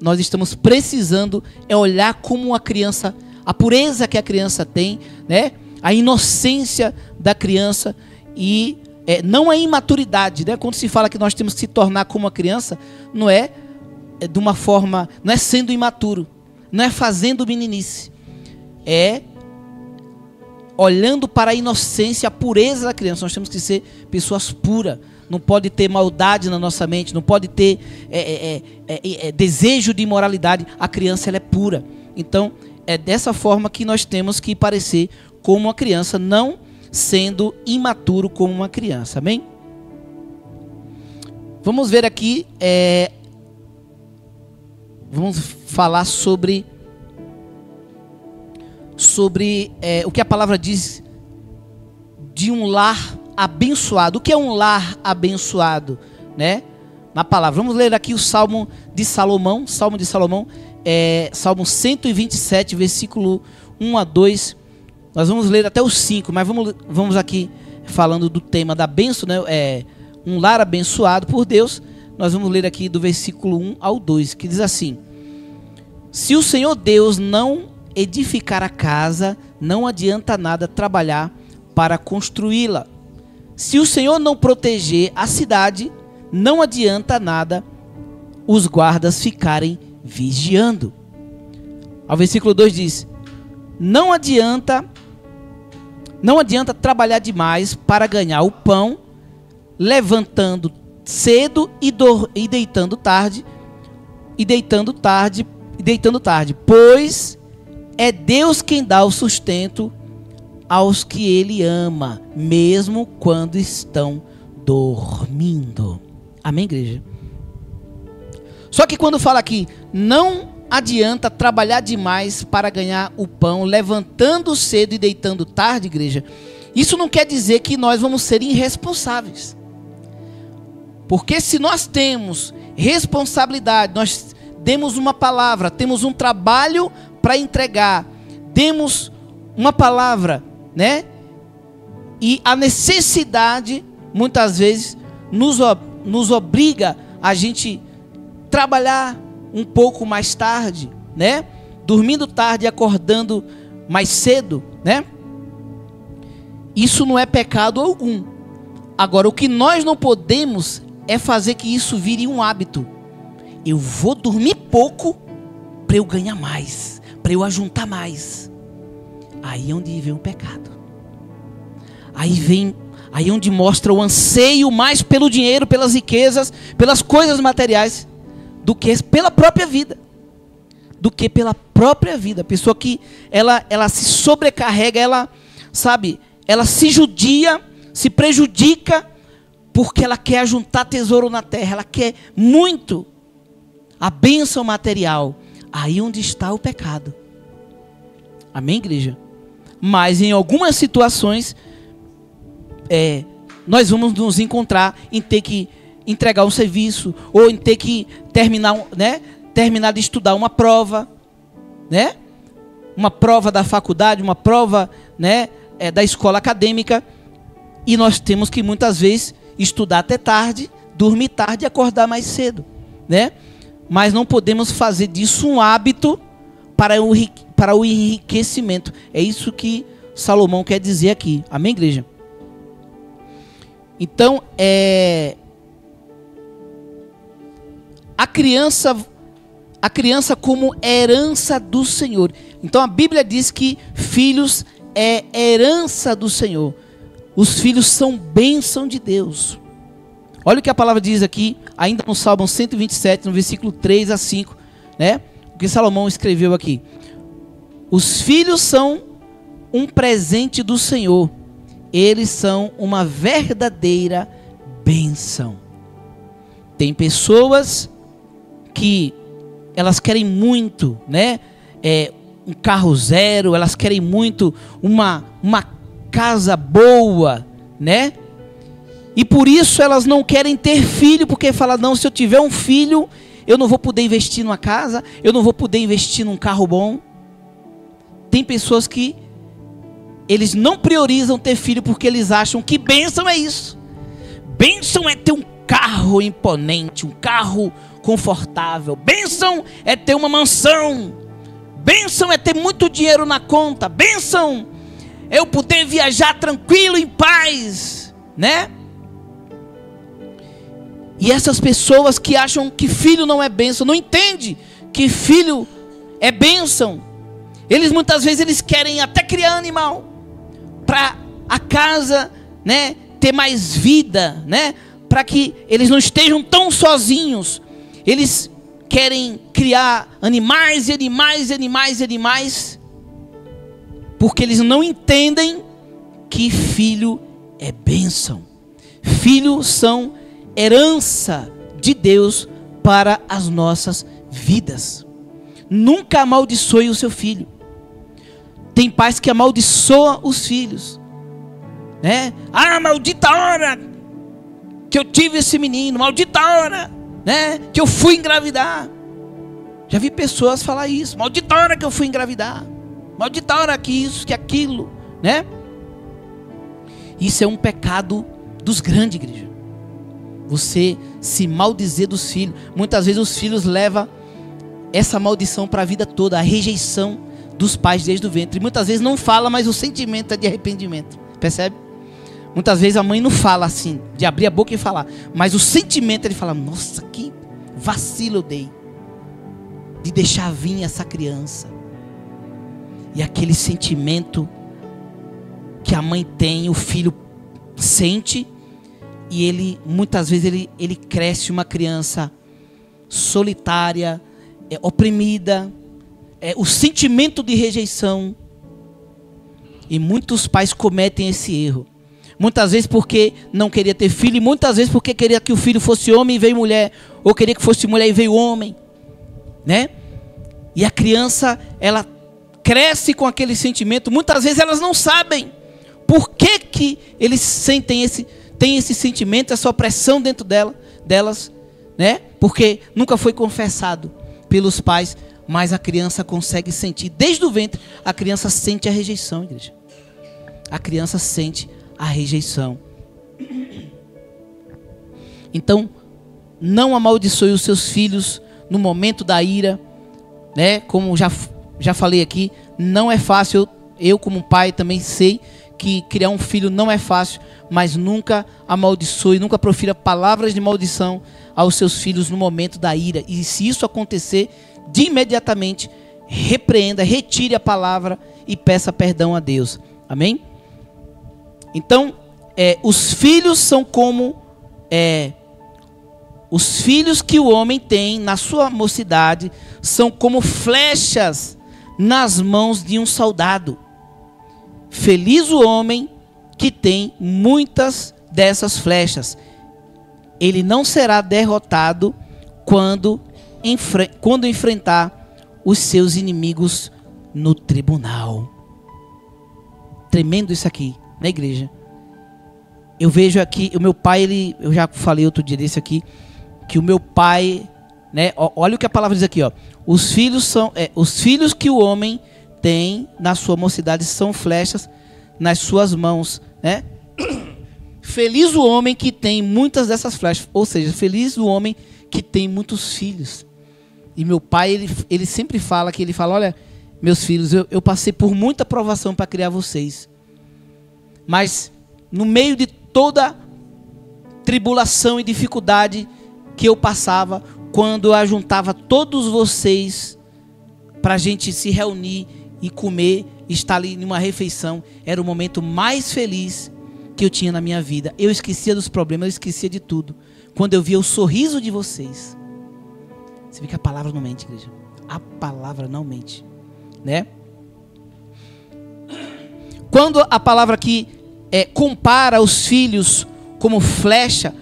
Speaker 2: nós estamos precisando olhar como uma criança, a pureza que a criança tem, né? A inocência da criança e não a imaturidade, né? Quando se fala que nós temos que se tornar como uma criança, não é de uma forma, não é sendo imaturo, não é fazendo meninice, é olhando para a inocência, a pureza da criança. Nós temos que ser pessoas puras. Não pode ter maldade na nossa mente, não pode ter desejo de imoralidade. A criança, ela é pura. Então, é dessa forma que nós temos que parecer como uma criança, não sendo imaturo como uma criança. Amém? Vamos ver aqui, vamos falar sobre o que a palavra diz de um lar abençoado. O que é um lar abençoado, né? Na palavra. Vamos ler aqui o Salmo de Salomão, Salmo 127, versículo 1 a 2. Nós vamos ler até os 5, mas vamos aqui falando do tema da bênção, né? Um lar abençoado por Deus. Nós vamos ler aqui do versículo 1 ao 2, que diz assim: Se o Senhor Deus não edificar a casa, não adianta nada trabalhar para construí-la. Se o Senhor não proteger a cidade, não adianta nada os guardas ficarem vigiando. Ao versículo 2 diz: Não adianta trabalhar demais para ganhar o pão, levantando cedo e deitando tarde, pois é Deus quem dá o sustento aos que Ele ama, mesmo quando estão dormindo. Amém, igreja? Só que quando fala aqui, não adianta trabalhar demais para ganhar o pão, levantando cedo e deitando tarde, igreja, isso não quer dizer que nós vamos ser irresponsáveis. Porque se nós temos responsabilidade, nós demos uma palavra, temos um trabalho para entregar, demos uma palavra, né? E a necessidade, muitas vezes, nos obriga a gente trabalhar um pouco mais tarde, né? Dormindo tarde e acordando mais cedo, né? Isso não é pecado algum. Agora, o que nós não podemos é fazer que isso vire um hábito. Eu vou dormir pouco para eu ganhar mais, para eu ajuntar mais. Aí é onde vem o pecado. Aí é onde mostra o anseio mais pelo dinheiro, pelas riquezas, pelas coisas materiais, do que pela própria vida. A pessoa que ela se sobrecarrega, ela se judia, se prejudica, porque ela quer ajuntar tesouro na terra, ela quer muito a bênção material. Aí onde está o pecado. Amém, igreja? Mas em algumas situações, nós vamos nos encontrar em ter que entregar um serviço, ou em ter que terminar de estudar uma prova, né? Uma prova da faculdade, uma prova, né, da escola acadêmica, e nós temos que muitas vezes estudar até tarde, dormir tarde e acordar mais cedo, né? Mas não podemos fazer disso um hábito para o enriquecimento. É isso que Salomão quer dizer aqui. Amém, igreja? Então, a criança como herança do Senhor. Então a Bíblia diz que filhos é herança do Senhor. Os filhos são bênção de Deus. Olha o que a palavra diz aqui, ainda no Salmo 127, no versículo 3 a 5, né? O que Salomão escreveu aqui. Os filhos são um presente do Senhor. Eles são uma verdadeira bênção. Tem pessoas que elas querem muito, né? Um carro zero, elas querem muito uma casa boa, né? E por isso elas não querem ter filho, porque falam, não, se eu tiver um filho, eu não vou poder investir numa casa, eu não vou poder investir num carro bom. Tem pessoas que eles não priorizam ter filho porque eles acham que bênção é isso. Bênção é ter um carro imponente, um carro confortável. Bênção é ter uma mansão. Bênção é ter muito dinheiro na conta. Bênção é eu poder viajar tranquilo, em paz, né? E essas pessoas que acham que filho não é bênção, não entendem que filho é bênção. Eles muitas vezes eles querem até criar animal para a casa, né, ter mais vida, né? Para que eles não estejam tão sozinhos. Eles querem criar animais e animais e animais e animais, porque eles não entendem que filho é bênção. Filhos são herança de Deus para as nossas vidas. Nunca amaldiçoe o seu filho. Tem pais que amaldiçoam os filhos, né? Ah, maldita hora que eu tive esse menino, maldita hora, né, que eu fui engravidar. Já vi pessoas falar isso, maldita hora que eu fui engravidar, maldita hora que isso, que aquilo, né? Isso é um pecado dos grandes, igreja. Você se maldizer dos filhos. Muitas vezes os filhos levam essa maldição para a vida toda, a rejeição dos pais desde o ventre. Muitas vezes não fala, mas o sentimento é de arrependimento. Percebe? Muitas vezes a mãe não fala assim, de abrir a boca e falar, mas o sentimento ele fala, nossa, que vacilo eu dei de deixar vir essa criança. E aquele sentimento que a mãe tem, o filho sente, e ele, muitas vezes, ele cresce uma criança solitária, oprimida, o sentimento de rejeição. E muitos pais cometem esse erro. Muitas vezes porque não queria ter filho, e muitas vezes porque queria que o filho fosse homem e veio mulher, ou queria que fosse mulher e veio homem, né? E a criança, ela cresce com aquele sentimento. Muitas vezes elas não sabem por que eles têm esse sentimento, essa opressão dentro delas, né? Porque nunca foi confessado pelos pais, mas a criança consegue sentir, desde o ventre, a criança sente a rejeição, igreja. A criança sente a rejeição. Então, não amaldiçoe os seus filhos no momento da ira, né? Como já falei aqui, não é fácil. Eu como pai também sei que criar um filho não é fácil, mas nunca amaldiçoe, nunca profira palavras de maldição aos seus filhos no momento da ira. E se isso acontecer, de imediatamente repreenda, retire a palavra e peça perdão a Deus. Amém? Então, os filhos são como os filhos que o homem tem na sua mocidade são como flechas nas mãos de um soldado. Feliz o homem que tem muitas dessas flechas. Ele não será derrotado quando enfrentar os seus inimigos no tribunal. Tremendo isso aqui, na igreja. Eu vejo aqui, o meu pai, eu já falei outro dia desse aqui, que o meu pai, né, olha o que a palavra diz aqui, ó. Os filhos que o homem tem na sua mocidade são flechas nas suas mãos, né? Feliz o homem que tem muitas dessas flechas, ou seja, feliz o homem que tem muitos filhos. E meu pai, ele sempre fala que ele fala, olha, meus filhos, eu passei por muita provação para criar vocês. Mas no meio de toda tribulação e dificuldade que eu passava, quando eu ajuntava todos vocês para a gente se reunir e comer, estar ali numa refeição, era o momento mais feliz que eu tinha na minha vida. Eu esquecia dos problemas, eu esquecia de tudo. Quando eu via o sorriso de vocês. Você vê que a palavra não mente, igreja. A palavra não mente, né? Quando a palavra aqui compara os filhos como flecha,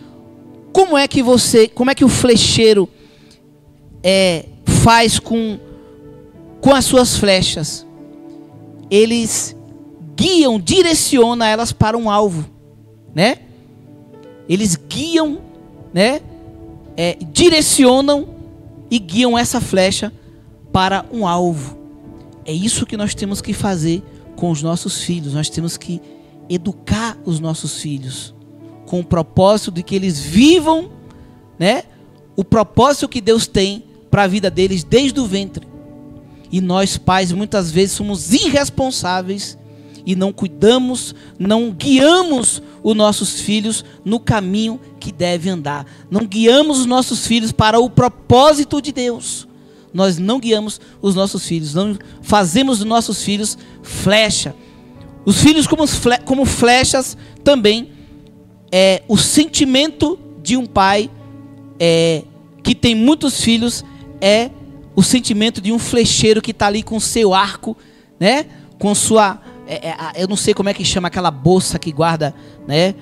Speaker 2: como é que o flecheiro faz com as suas flechas? Eles guiam, direcionam elas para um alvo, né? Eles guiam, né? Direcionam e guiam essa flecha para um alvo. É isso que nós temos que fazer com os nossos filhos. Nós temos que educar os nossos filhos com o propósito de que eles vivam, né, o propósito que Deus tem para a vida deles desde o ventre. E nós, pais, muitas vezes somos irresponsáveis e não cuidamos, não guiamos os nossos filhos no caminho que deve andar. Não guiamos os nossos filhos para o propósito de Deus. Nós não guiamos os nossos filhos, não fazemos dos nossos filhos flecha. Os filhos como flechas também o sentimento de um pai que tem muitos filhos é o sentimento de um flecheiro que está ali com seu arco, né? Com sua, eu não sei como é que chama aquela bolsa que guarda, né?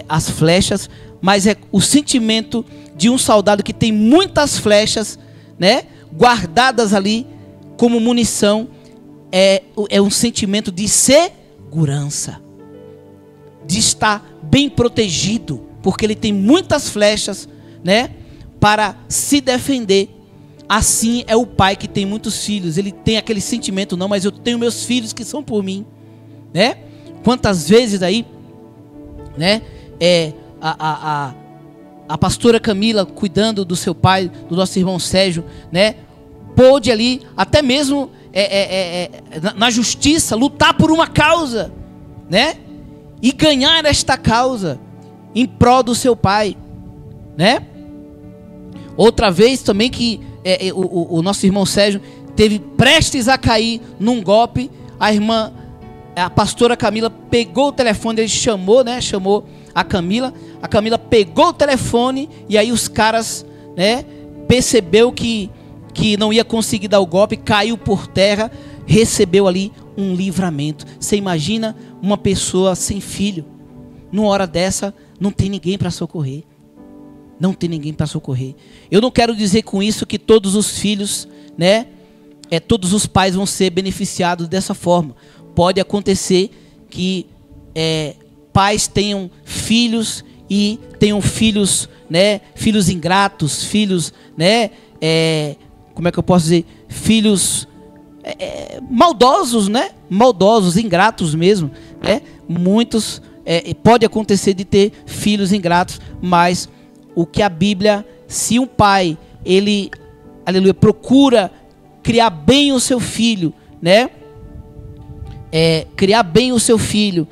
Speaker 2: As flechas, mas é o sentimento de um soldado que tem muitas flechas, né? Guardadas ali como munição, é um sentimento de segurança, de estar bem protegido, porque ele tem muitas flechas, né, para se defender. Assim é o pai que tem muitos filhos. Ele tem aquele sentimento, não, mas eu tenho meus filhos que são por mim, né? Quantas vezes aí, né, a pastora Camila, cuidando do seu pai, do nosso irmão Sérgio, né, pôde ali, até mesmo na justiça, lutar por uma causa, né, e ganhar esta causa em prol do seu pai, né? Outra vez também que o nosso irmão Sérgio teve prestes a cair num golpe, a pastora Camila pegou o telefone, ele chamou a Camila pegou o telefone, e aí os caras, né, percebeu que não ia conseguir dar o golpe, caiu por terra, recebeu ali um livramento. Você imagina uma pessoa sem filho, numa hora dessa, não tem ninguém para socorrer. Não tem ninguém para socorrer. Eu não quero dizer com isso que todos os filhos, né, todos os pais vão ser beneficiados dessa forma. Pode acontecer que pais tenham filhos e tenham filhos, né, filhos ingratos, filhos, né, como é que eu posso dizer, filhos maldosos, né, maldosos, ingratos mesmo, né? Muitos pode acontecer de ter filhos ingratos, mas o que a Bíblia, se um pai, ele, aleluia, procura criar bem o seu filho, né? Criar bem o seu filho,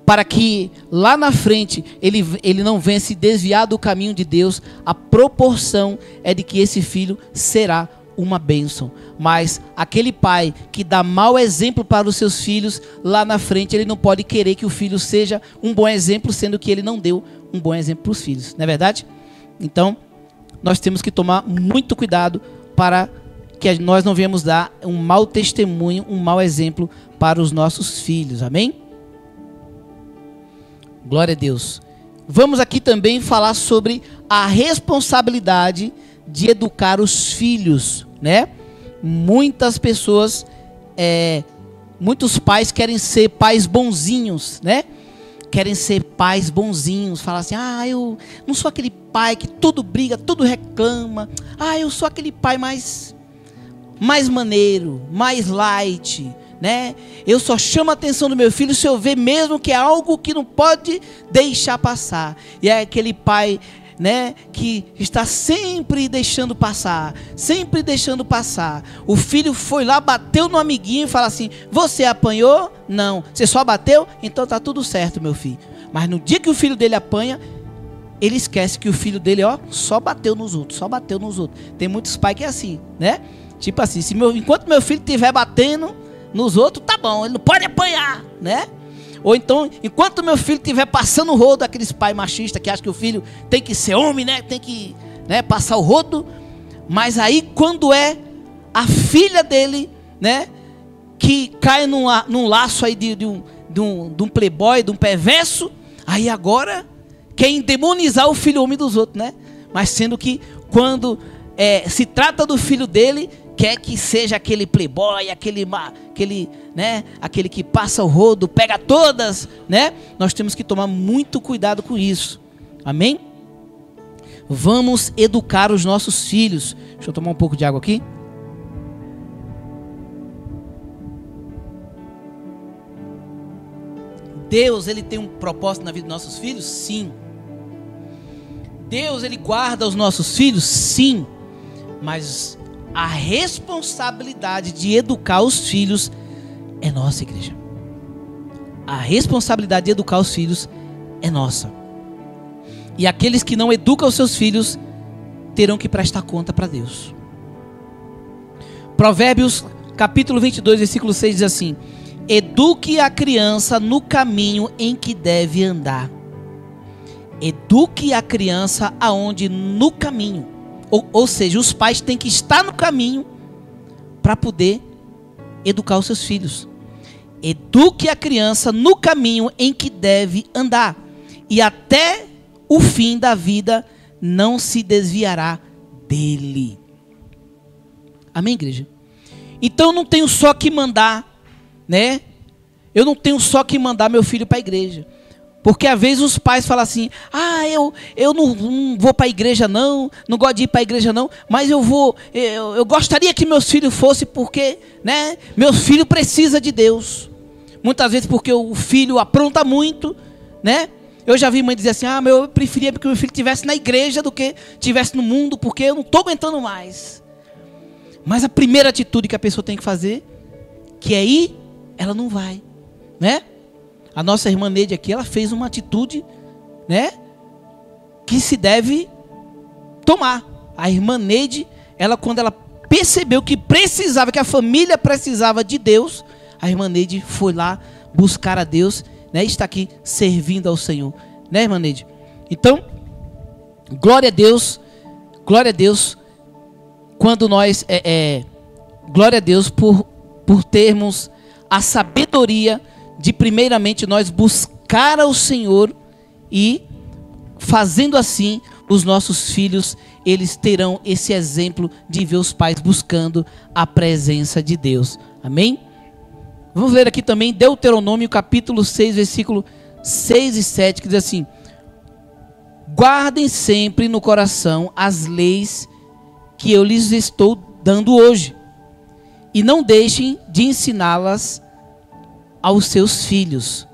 Speaker 2: para que lá na frente ele não venha se desviar do caminho de Deus, a proporção é de que esse filho será uma bênção. Mas aquele pai que dá mau exemplo para os seus filhos, lá na frente ele não pode querer que o filho seja um bom exemplo, sendo que ele não deu um bom exemplo para os filhos, não é verdade? Então, nós temos que tomar muito cuidado para que nós não venhamos dar um mau testemunho, um mau exemplo para os nossos filhos, amém? Glória a Deus. Vamos aqui também falar sobre a responsabilidade de educar os filhos, né? Muitas pessoas, muitos pais querem ser pais bonzinhos, né? Querem ser pais bonzinhos, falar assim, eu não sou aquele pai que tudo briga, tudo reclama, eu sou aquele pai mais maneiro, mais light, né? Eu só chamo a atenção do meu filho se eu ver mesmo que é algo que não pode deixar passar. E é aquele pai né, que está sempre deixando passar, sempre deixando passar. O filho foi lá, bateu no amiguinho e fala assim: você apanhou? Não. Você só bateu? Então tá tudo certo, meu filho. Mas no dia que o filho dele apanha, ele esquece que o filho dele, ó, só bateu nos outros, só bateu nos outros. Tem muitos pais que é assim, né? Tipo assim, enquanto meu filho estiver batendo nos outros, tá bom, ele não pode apanhar, né? Ou então, enquanto meu filho estiver passando o rodo, aqueles pais machistas que acham que o filho tem que ser homem, né? Tem que, né, passar o rodo. Mas aí, quando é a filha dele, né, que cai num laço aí de um playboy, de um perverso, aí agora quer endemonizar o filho homem dos outros, né? Mas sendo que quando se trata do filho dele, quer que seja aquele playboy, aquele, né, aquele que passa o rodo, pega todas, né? Nós temos que tomar muito cuidado com isso. Amém? Vamos educar os nossos filhos. Deixa eu tomar um pouco de água aqui. Deus, ele tem um propósito na vida dos nossos filhos? Sim. Deus, ele guarda os nossos filhos? Sim. Mas a responsabilidade de educar os filhos é nossa, igreja. A responsabilidade de educar os filhos é nossa. E aqueles que não educam os seus filhos terão que prestar conta para Deus. Provérbios capítulo 22, versículo 6 diz assim: eduque a criança no caminho em que deve andar. Eduque a criança aonde? No caminho. Ou seja, os pais têm que estar no caminho para poder educar os seus filhos. Eduque a criança no caminho em que deve andar, e até o fim da vida não se desviará dele. Amém, igreja? Então eu não tenho só que mandar, né? Eu não tenho só que mandar meu filho para a igreja. Porque às vezes os pais falam assim: ah, eu não vou para a igreja não gosto de ir para a igreja não, mas eu gostaria que meus filhos fossem porque, né, meu filho precisa de Deus. Muitas vezes porque o filho apronta muito, né? Eu já vi mãe dizer assim: ah, eu preferia que meu filho estivesse na igreja do que estivesse no mundo, porque eu não estou aguentando mais. Mas a primeira atitude que a pessoa tem que fazer, que é ir, ela não vai, né? A nossa irmã Neide aqui, ela fez uma atitude, né, que se deve tomar. A irmã Neide, quando ela percebeu que precisava, que a família precisava de Deus, a irmã Neide foi lá buscar a Deus, né, e está aqui servindo ao Senhor, né, irmã Neide? Então, glória a Deus, quando nós, glória a Deus por termos a sabedoria de primeiramente nós buscar ao Senhor, e fazendo assim os nossos filhos, eles terão esse exemplo de ver os pais buscando a presença de Deus. Amém? Vamos ler aqui também Deuteronômio capítulo 6, versículo 6 e 7, que diz assim: guardem sempre no coração as leis que eu lhes estou dando hoje, e não deixem de ensiná-las aos seus filhos.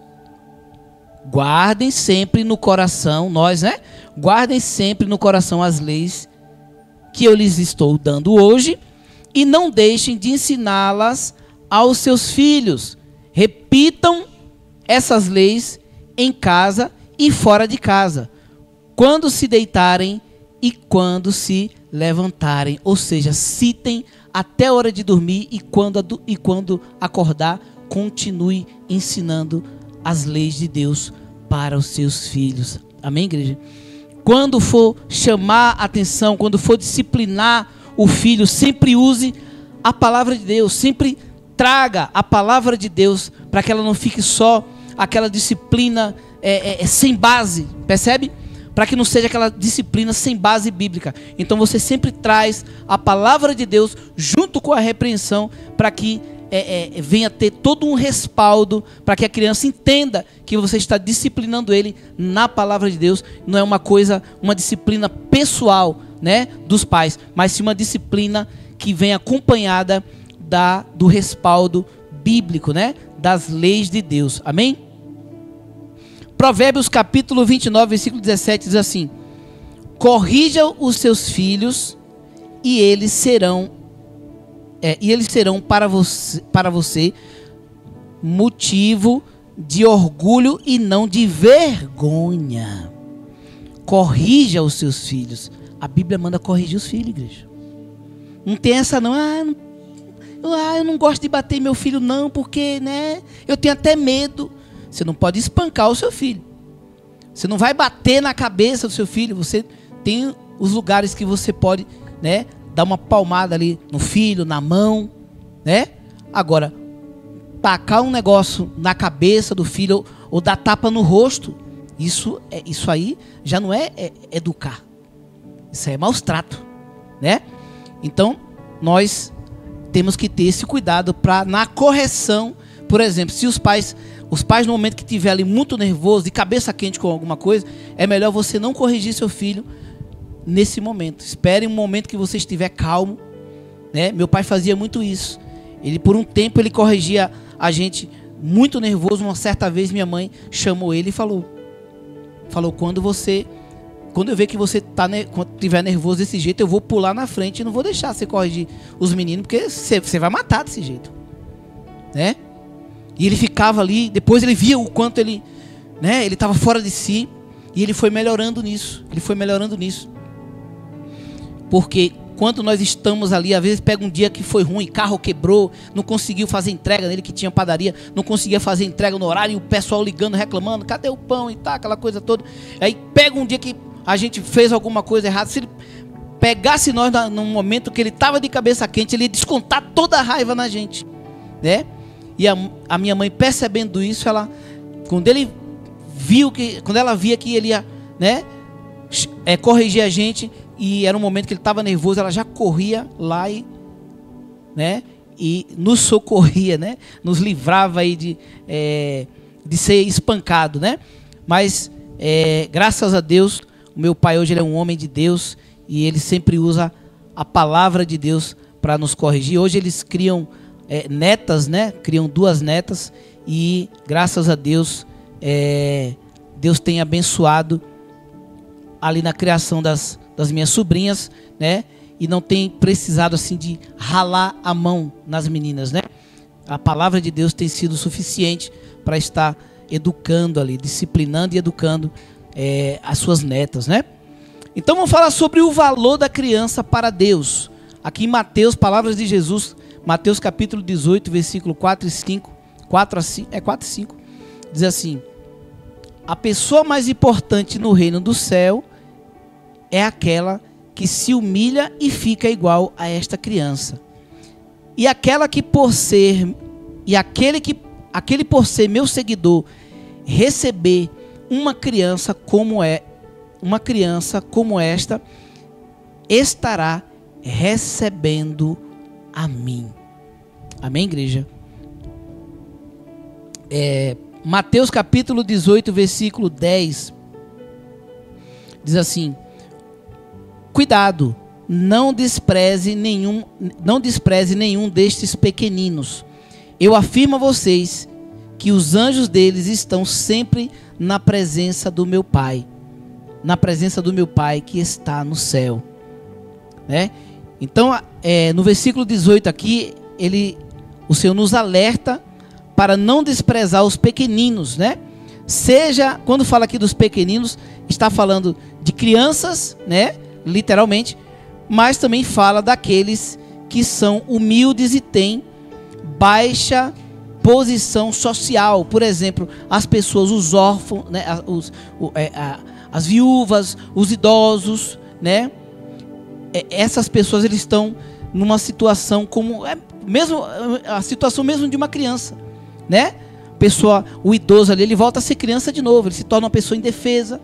Speaker 2: Guardem sempre no coração, guardem sempre no coração as leis que eu lhes estou dando hoje, e não deixem de ensiná-las aos seus filhos. Repitam essas leis em casa e fora de casa, quando se deitarem e quando se levantarem. Ou seja, citem até a hora de dormir, e quando acordar, continue ensinando as leis de Deus para os seus filhos. Amém, igreja? Quando for chamar a atenção, quando for disciplinar o filho, sempre use a palavra de Deus, sempre traga a palavra de Deus, para que ela não fique só aquela disciplina sem base, percebe? Para que não seja aquela disciplina sem base bíblica. Então você sempre traz a palavra de Deus junto com a repreensão, para que venha ter todo um respaldo, para que a criança entenda que você está disciplinando ele na palavra de Deus. Não é uma disciplina pessoal, né, dos pais, mas sim uma disciplina que vem acompanhada do respaldo bíblico, né, das leis de Deus. Amém? Provérbios capítulo 29, versículo 17 diz assim: corrija os seus filhos e eles serão para você motivo de orgulho e não de vergonha. Corrija os seus filhos. A Bíblia manda corrigir os filhos, igreja. Não tem essa não. Eu não gosto de bater meu filho não, porque, né, eu tenho até medo. Você não pode espancar o seu filho. Você não vai bater na cabeça do seu filho. Você tem os lugares que você pode, né, dar uma palmada ali no filho, na mão, né? Agora, tacar um negócio na cabeça do filho ou dar tapa no rosto, isso aí já não é educar. Isso aí é maus trato, né? Então, nós temos que ter esse cuidado para, na correção, por exemplo, se os pais no momento que estiver ali muito nervoso, de cabeça quente com alguma coisa, é melhor você não corrigir seu filho nesse momento. Espere um momento que você estiver calmo, né? Meu pai fazia muito isso. Ele, por um tempo, ele corrigia a gente muito nervoso. Uma certa vez minha mãe chamou ele e falou, quando eu ver que você quando estiver nervoso desse jeito, eu vou pular na frente e não vou deixar você corrigir os meninos, porque você vai matar desse jeito, né? E ele ficava ali, depois ele via o quanto ele, né, ele estava fora de si, e ele foi melhorando nisso. Porque quando nós estamos ali, às vezes pega um dia que foi ruim, carro quebrou, não conseguiu fazer entrega nele, que tinha padaria, não conseguia fazer entrega no horário, e o pessoal ligando, reclamando, cadê o pão e tal, aquela coisa toda. Aí pega um dia que a gente fez alguma coisa errada, se ele pegasse nós num momento que ele estava de cabeça quente, ele ia descontar toda a raiva na gente, né? E a minha mãe, percebendo isso, quando ela via que ele ia, né, corrigir a gente, e era um momento que ele estava nervoso, ela já corria lá e, né, e nos socorria, né, nos livrava aí de ser espancado, né? Mas graças a Deus, o meu pai hoje ele é um homem de Deus e ele sempre usa a palavra de Deus para nos corrigir. Hoje eles criam netas, né? Criam 2 netas e graças a Deus Deus tem abençoado ali na criação das minhas sobrinhas, né? E não tem precisado assim de ralar a mão nas meninas, né? A palavra de Deus tem sido suficiente para estar educando ali, disciplinando e educando as suas netas, né? Então vamos falar sobre o valor da criança para Deus. Aqui em Mateus, palavras de Jesus, Mateus capítulo 18, versículo 4 e 5, 4 e 5, diz assim: a pessoa mais importante no reino do céu é aquela que se humilha e fica igual a esta criança. E aquele por ser meu seguidor receber uma criança como esta, estará recebendo a mim. Amém, igreja? Mateus capítulo 18, versículo 10 diz assim: cuidado, não despreze nenhum destes pequeninos. Eu afirmo a vocês que os anjos deles estão sempre na presença do meu Pai que está no céu, né? Então, no versículo 18 aqui, o Senhor nos alerta para não desprezar os pequeninos, né? Quando fala aqui dos pequeninos, está falando de crianças, né? Literalmente, mas também fala daqueles que são humildes e têm baixa posição social. Por exemplo, as pessoas, os órfãos, né? As viúvas, os idosos, né? Essas pessoas, eles estão numa situação como mesmo a situação mesmo de uma criança, né? O idoso ali, ele volta a ser criança de novo, ele se torna uma pessoa indefesa,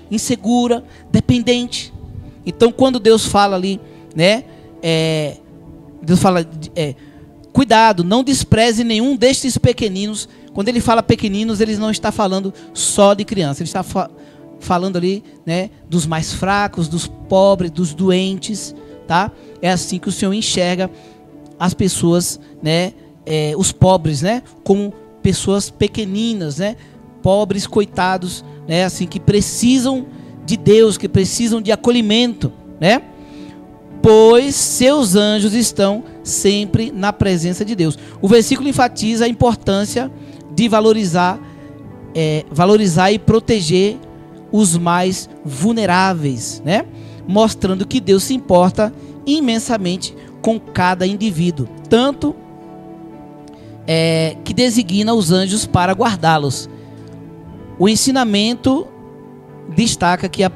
Speaker 2: insegura, dependente. Então, quando Deus fala ali, né? Deus fala, cuidado, não despreze nenhum destes pequeninos. Quando ele fala pequeninos, ele não está falando só de criança, ele está falando ali, né, dos mais fracos, dos pobres, dos doentes, tá? É assim que o Senhor enxerga as pessoas, né, os pobres, né, como pessoas pequeninas, né, pobres, coitados, né, assim, que precisam de Deus, que precisam de acolhimento, né? Pois seus anjos estão sempre na presença de Deus. O versículo enfatiza a importância de valorizar e proteger os mais vulneráveis, né? Mostrando que Deus se importa imensamente com cada indivíduo, tanto que designa os anjos para guardá-los. O ensinamento destaca que a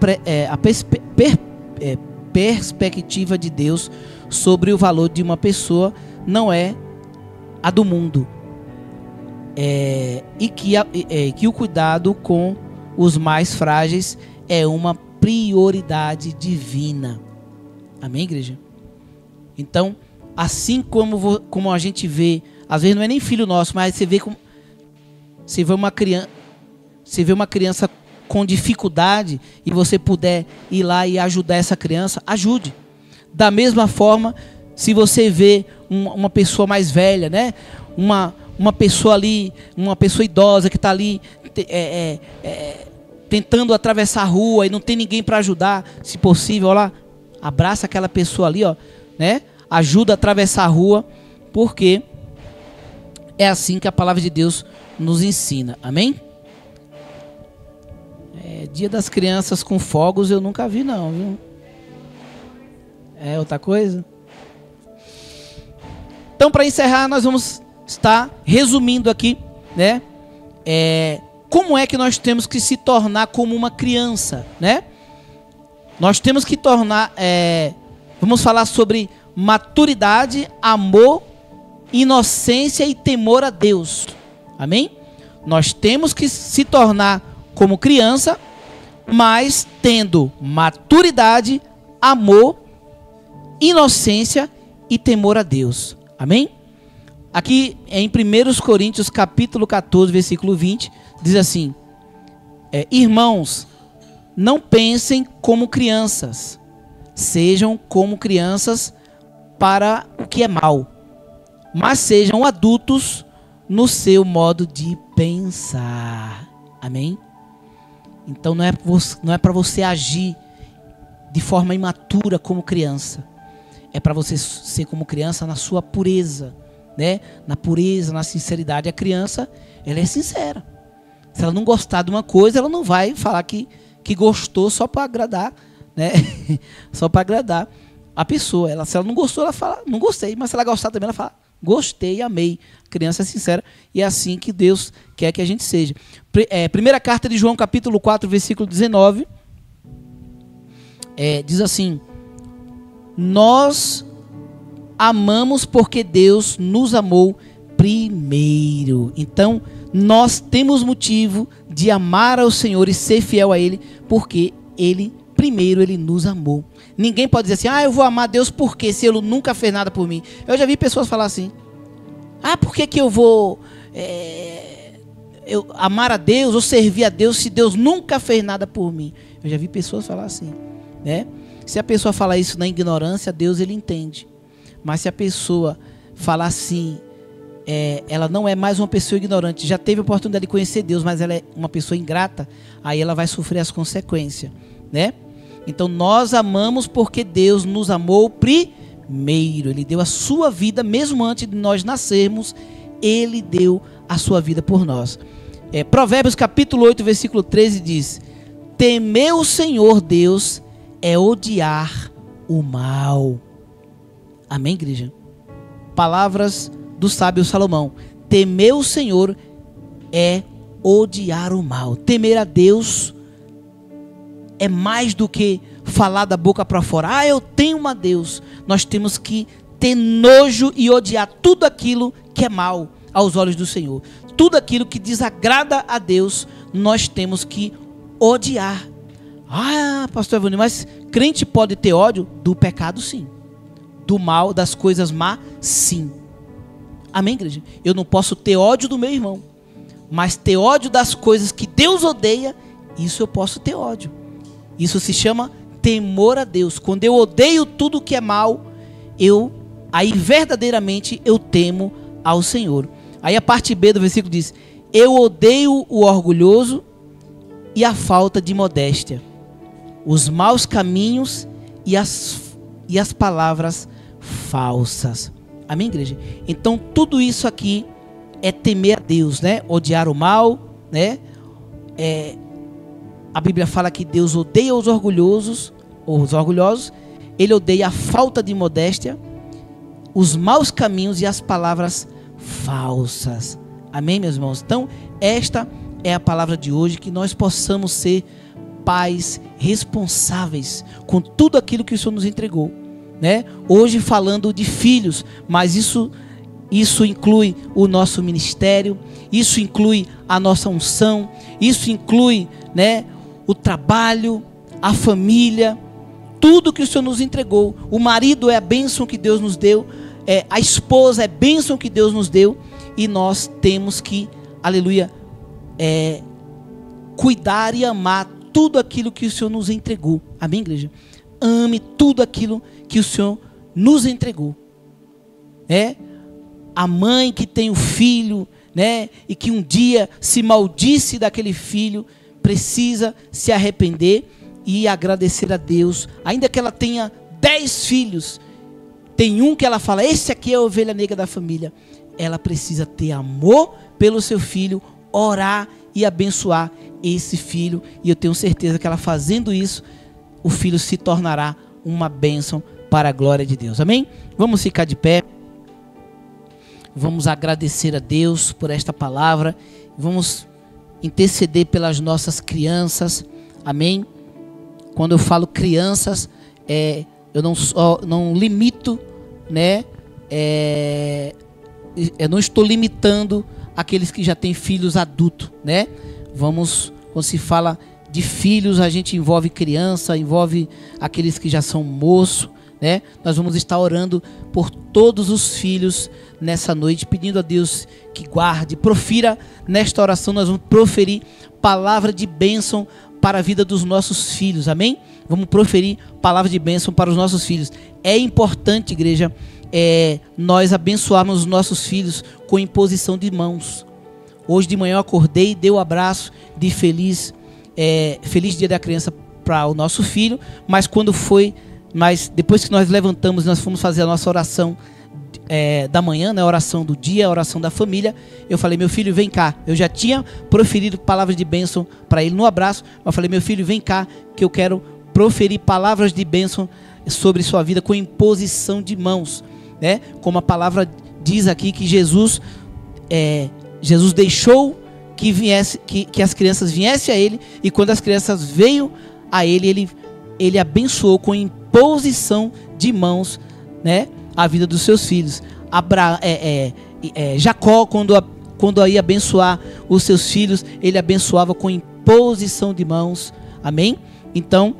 Speaker 2: perspectiva de Deus sobre o valor de uma pessoa não é a do mundo, e que o cuidado com os mais frágeis é uma prioridade divina. Amém, igreja? Então, assim como a gente vê, às vezes não é nem filho nosso, mas você vê uma criança com dificuldade e você puder ir lá e ajudar essa criança, ajude. Da mesma forma, se você vê uma pessoa mais velha, né? Uma pessoa ali, uma pessoa idosa que está ali tentando atravessar a rua e não tem ninguém para ajudar, se possível, olha lá, abraça aquela pessoa ali, ó, né? Ajuda a atravessar a rua, porque é assim que a palavra de Deus nos ensina. Amém? Dia das crianças com fogos eu nunca vi não, viu? É outra coisa? Então, para encerrar, nós vamos estar resumindo aqui, né? Como é que nós temos que se tornar como uma criança, né? Nós temos que tornar, vamos falar sobre maturidade, amor, inocência e temor a Deus. Amém? Nós temos que se tornar como criança, mas tendo maturidade, amor, inocência e temor a Deus. Amém? Aqui em 1 Coríntios capítulo 14, versículo 20, diz assim: irmãos, não pensem como crianças, sejam como crianças para o que é mal, mas sejam adultos no seu modo de pensar. Amém? Então não é para você agir de forma imatura como criança. É para você ser como criança na sua pureza, né? Na pureza, na sinceridade. A criança, ela é sincera. Se ela não gostar de uma coisa, ela não vai falar que gostou só para agradar, né? Só para agradar a pessoa. Se ela não gostou, ela fala, não gostei. Mas se ela gostar também, ela fala, gostei, amei. A criança é sincera e é assim que Deus quer que a gente seja. Primeira carta de João, capítulo 4, versículo 19. Diz assim: nós amamos porque Deus nos amou primeiro. Então, nós temos motivo de amar ao Senhor e ser fiel a Ele, porque primeiro Ele nos amou. Ninguém pode dizer assim, eu vou amar Deus porque se Ele nunca fez nada por mim. Eu já vi pessoas falar assim, por que eu vou amar a Deus ou servir a Deus se Deus nunca fez nada por mim? Eu já vi pessoas falar assim, né? Se a pessoa falar isso na ignorância, Deus Ele entende. Mas se a pessoa falar assim, ela não é mais uma pessoa ignorante, já teve a oportunidade de conhecer Deus, mas ela é uma pessoa ingrata, aí ela vai sofrer as consequências, né? Então nós amamos porque Deus nos amou primeiro. Ele deu a sua vida, mesmo antes de nós nascermos, Ele deu a sua vida por nós. Provérbios capítulo 8, versículo 13 diz: temer o Senhor Deus é odiar o mal. Amém, igreja? Palavras do sábio Salomão. Temer o Senhor é odiar o mal. Temer a Deus é mais do que falar da boca para fora. Eu tenho uma Deus. Nós temos que ter nojo e odiar tudo aquilo que é mal aos olhos do Senhor. Tudo aquilo que desagrada a Deus, nós temos que odiar. Pastor Evandro, mas crente pode ter ódio do pecado, sim. Do mal, das coisas má, sim. Amém, igreja? Eu não posso ter ódio do meu irmão, mas ter ódio das coisas que Deus odeia, isso eu posso ter ódio. Isso se chama temor a Deus. Quando eu odeio tudo que é mal, aí verdadeiramente eu temo ao Senhor. Aí a parte B do versículo diz: eu odeio o orgulhoso e a falta de modéstia. os maus caminhos e as palavras falsas. Amém, igreja? Então tudo isso aqui é temer a Deus, né? Odiar o mal, né? A Bíblia fala que Deus odeia os orgulhosos, Ele odeia a falta de modéstia, os maus caminhos e as palavras falsas. Amém, meus irmãos? Então, esta é a palavra de hoje, que nós possamos ser pais responsáveis com tudo aquilo que o Senhor nos entregou, né? Hoje falando de filhos, mas isso inclui o nosso ministério, isso inclui a nossa unção, isso inclui, né, o trabalho, a família, tudo que o Senhor nos entregou. O marido é a bênção que Deus nos deu, a esposa é a bênção que Deus nos deu, e nós temos que, aleluia, cuidar e amar tudo aquilo que o Senhor nos entregou. Amém, igreja? Ame tudo aquilo que o Senhor nos entregou. A mãe que tem o filho, né, e que um dia se maldisse daquele filho, precisa se arrepender e agradecer a Deus. Ainda que ela tenha 10 filhos, tem um que ela fala, esse aqui é a ovelha negra da família. Ela precisa ter amor pelo seu filho, orar e abençoar esse filho. E eu tenho certeza que ela fazendo isso, o filho se tornará uma bênção para a glória de Deus. Amém? Vamos ficar de pé. Vamos agradecer a Deus por esta palavra. Vamos interceder pelas nossas crianças. Amém? Quando eu falo crianças, eu não limito, né? Eu não estou limitando aqueles que já têm filhos adultos, né? Quando se fala de filhos, a gente envolve criança, envolve aqueles que já são moço, né? Nós vamos estar orando por todos os filhos nessa noite, pedindo a Deus que guarde, profira nesta oração. Nós vamos proferir palavra de bênção para a vida dos nossos filhos, amém? Vamos proferir palavra de bênção para os nossos filhos. É importante, igreja, nós abençoarmos os nossos filhos com imposição de mãos. Hoje de manhã eu acordei e dei o abraço de feliz dia da criança para o nosso filho, mas depois que nós levantamos, nós fomos fazer a nossa oração da manhã, né, a oração do dia, a oração da família, eu falei, meu filho, vem cá. Eu já tinha proferido palavras de bênção para ele no abraço, mas eu falei, meu filho, vem cá, que eu quero proferir palavras de bênção sobre sua vida com imposição de mãos, né? Como a palavra diz aqui, que Jesus deixou que as crianças viessem a ele, e quando as crianças veio a ele abençoou com imposição de mãos, né, a vida dos seus filhos. Jacó, quando ia abençoar os seus filhos, ele abençoava com imposição de mãos. Amém? Então,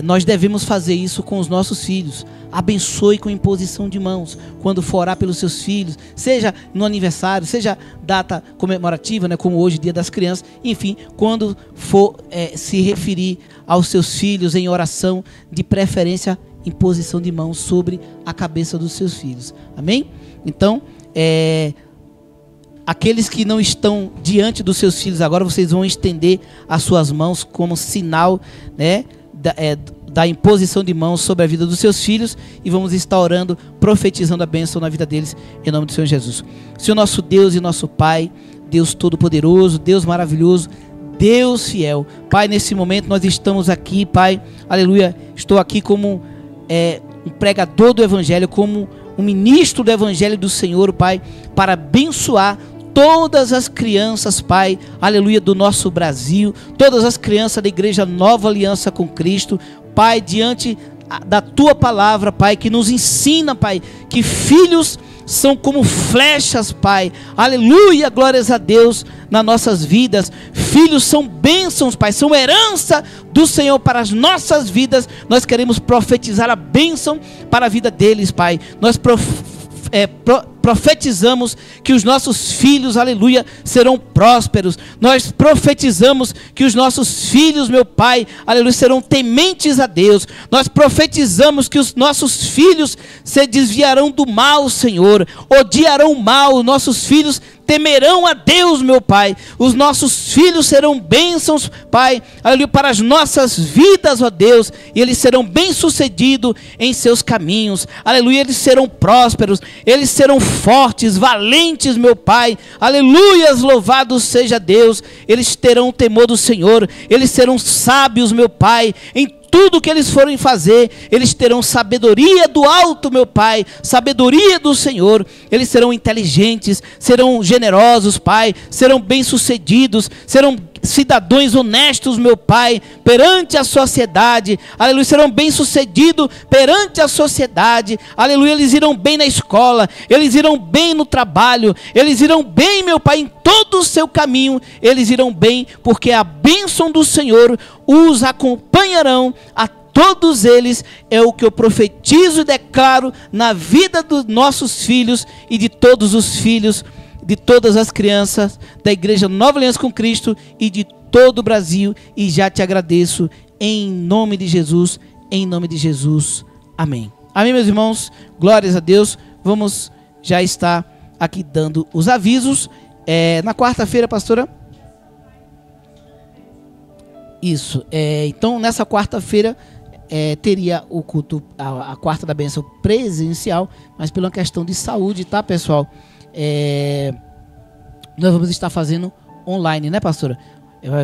Speaker 2: nós devemos fazer isso com os nossos filhos. Abençoe com imposição de mãos quando for orar pelos seus filhos, seja no aniversário, seja data comemorativa, né, como hoje, Dia das Crianças. Enfim, quando for se referir aos seus filhos em oração, de preferência, imposição de mãos sobre a cabeça dos seus filhos. Amém? Então, aqueles que não estão diante dos seus filhos agora, vocês vão estender as suas mãos como sinal, né, da imposição de mãos sobre a vida dos seus filhos, e vamos estar orando, profetizando a bênção na vida deles, em nome do Senhor Jesus. Senhor nosso Deus e nosso Pai, Deus Todo-Poderoso, Deus maravilhoso, Deus fiel, Pai, nesse momento nós estamos aqui, Pai, aleluia, estou aqui como um pregador do Evangelho, como um ministro do Evangelho do Senhor, Pai, para abençoar todas as crianças, Pai, aleluia, do nosso Brasil, todas as crianças da Igreja Nova Aliança com Cristo, Pai, diante da Tua palavra, Pai, que nos ensina, Pai, que filhos são como flechas, Pai, aleluia, glórias a Deus, nas nossas vidas. Filhos são bênçãos, Pai, são herança do Senhor para as nossas vidas. Nós queremos profetizar a bênção para a vida deles, Pai. Nós profetizamos que os nossos filhos, aleluia, serão prósperos. Nós profetizamos que os nossos filhos, meu Pai, aleluia, serão tementes a Deus. Nós profetizamos que os nossos filhos se desviarão do mal, Senhor, odiarão o mal. Nossos filhos temerão a Deus, meu Pai. Os nossos filhos serão bênçãos, Pai, aleluia, para as nossas vidas, ó Deus, e eles serão bem-sucedidos em seus caminhos, aleluia, eles serão prósperos, eles serão fortes, valentes, meu Pai, aleluias, louvado seja Deus, eles terão o temor do Senhor, eles serão sábios, meu Pai, em tudo que eles forem fazer, eles terão sabedoria do alto, meu Pai, sabedoria do Senhor, eles serão inteligentes, serão generosos, Pai, serão bem-sucedidos, serão cidadãos honestos, meu Pai, perante a sociedade, aleluia, serão bem-sucedidos perante a sociedade, aleluia, eles irão bem na escola, eles irão bem no trabalho, eles irão bem, meu Pai, em todo o seu caminho, eles irão bem, porque a bênção do Senhor os acompanharão a todos eles, é o que eu profetizo e declaro na vida dos nossos filhos e de todos os filhos, de todas as crianças da Igreja Nova Aliança com Cristo e de todo o Brasil, e já te agradeço em nome de Jesus, amém. Amém, meus irmãos, glórias a Deus. Vamos já estar aqui dando os avisos. Na quarta-feira, pastora? Isso, então nessa quarta-feira teria o culto, a quarta da bênção presencial, mas pela questão de saúde, tá, pessoal? Nós vamos estar fazendo online, né, pastora?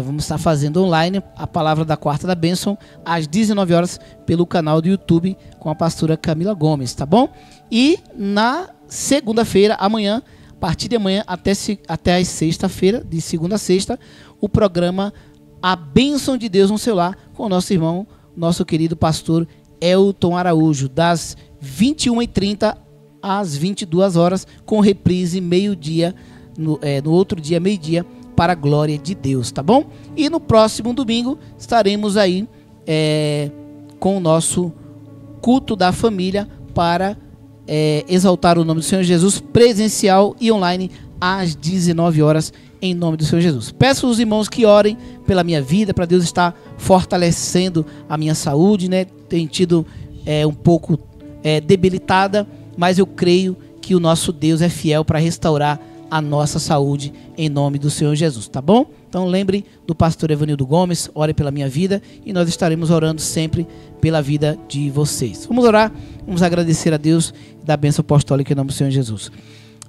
Speaker 2: Vamos estar fazendo online a palavra da quarta da bênção às 19 horas pelo canal do YouTube com a pastora Camila Gomes, tá bom? E na segunda-feira, amanhã, a partir de amanhã até a sexta-feira, de segunda a sexta, o programa A Bênção de Deus no seu lar com o nosso irmão, nosso querido pastor Elton Araújo, das 21h30 às 22 horas, com reprise meio-dia, no outro dia, meio-dia, para a glória de Deus, tá bom? E no próximo domingo estaremos aí com o nosso culto da família para exaltar o nome do Senhor Jesus, presencial e online às 19 horas, em nome do Senhor Jesus. Peço aos irmãos que orem pela minha vida, para Deus estar fortalecendo a minha saúde, né? Tenho tido um pouco debilitada, mas eu creio que o nosso Deus é fiel para restaurar a nossa saúde em nome do Senhor Jesus, tá bom? Então lembre do pastor Evanildo Gomes, ore pela minha vida e nós estaremos orando sempre pela vida de vocês. Vamos orar, vamos agradecer a Deus e dar a bênção apostólica em nome do Senhor Jesus.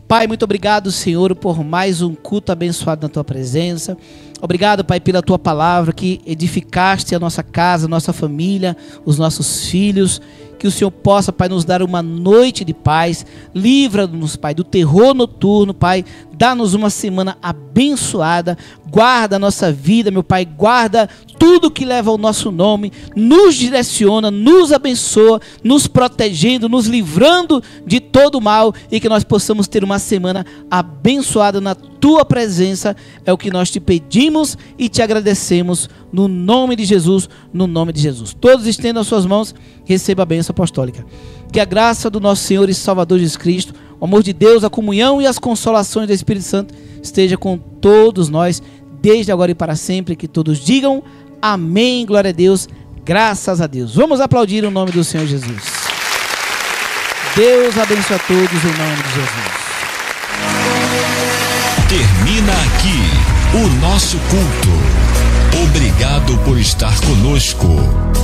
Speaker 2: Pai, muito obrigado, Senhor, por mais um culto abençoado na Tua presença. Obrigado, Pai, pela Tua palavra que edificaste a nossa casa, a nossa família, os nossos filhos. Que o Senhor possa, Pai, nos dar uma noite de paz. Livra-nos, Pai, do terror noturno, Pai. Dá-nos uma semana abençoada. Guarda a nossa vida, meu Pai. Guarda tudo que leva ao nosso nome. Nos direciona, nos abençoa, nos protegendo, nos livrando de todo mal. E que nós possamos ter uma semana abençoada na Tua presença. É o que nós te pedimos e te agradecemos. No nome de Jesus, no nome de Jesus. Todos estendam as suas mãos, receba a bênção apostólica. Que a graça do nosso Senhor e Salvador Jesus Cristo, o amor de Deus, a comunhão e as consolações do Espírito Santo esteja com todos nós, desde agora e para sempre. Que todos digam amém, glória a Deus, graças a Deus. Vamos aplaudir o nome do Senhor Jesus. Deus abençoe a todos em nome de Jesus.
Speaker 1: Termina aqui o nosso culto. Obrigado por estar conosco.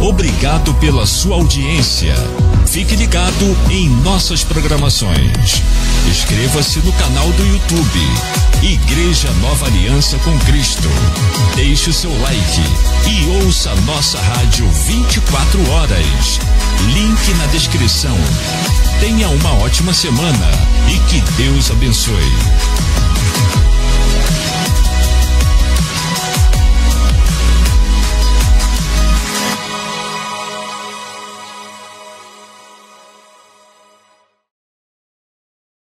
Speaker 1: Obrigado pela sua audiência. Fique ligado em nossas programações. Inscreva-se no canal do YouTube Igreja Nova Aliança com Cristo. Deixe o seu like e ouça nossa rádio 24 horas. Link na descrição. Tenha uma ótima semana e que Deus abençoe.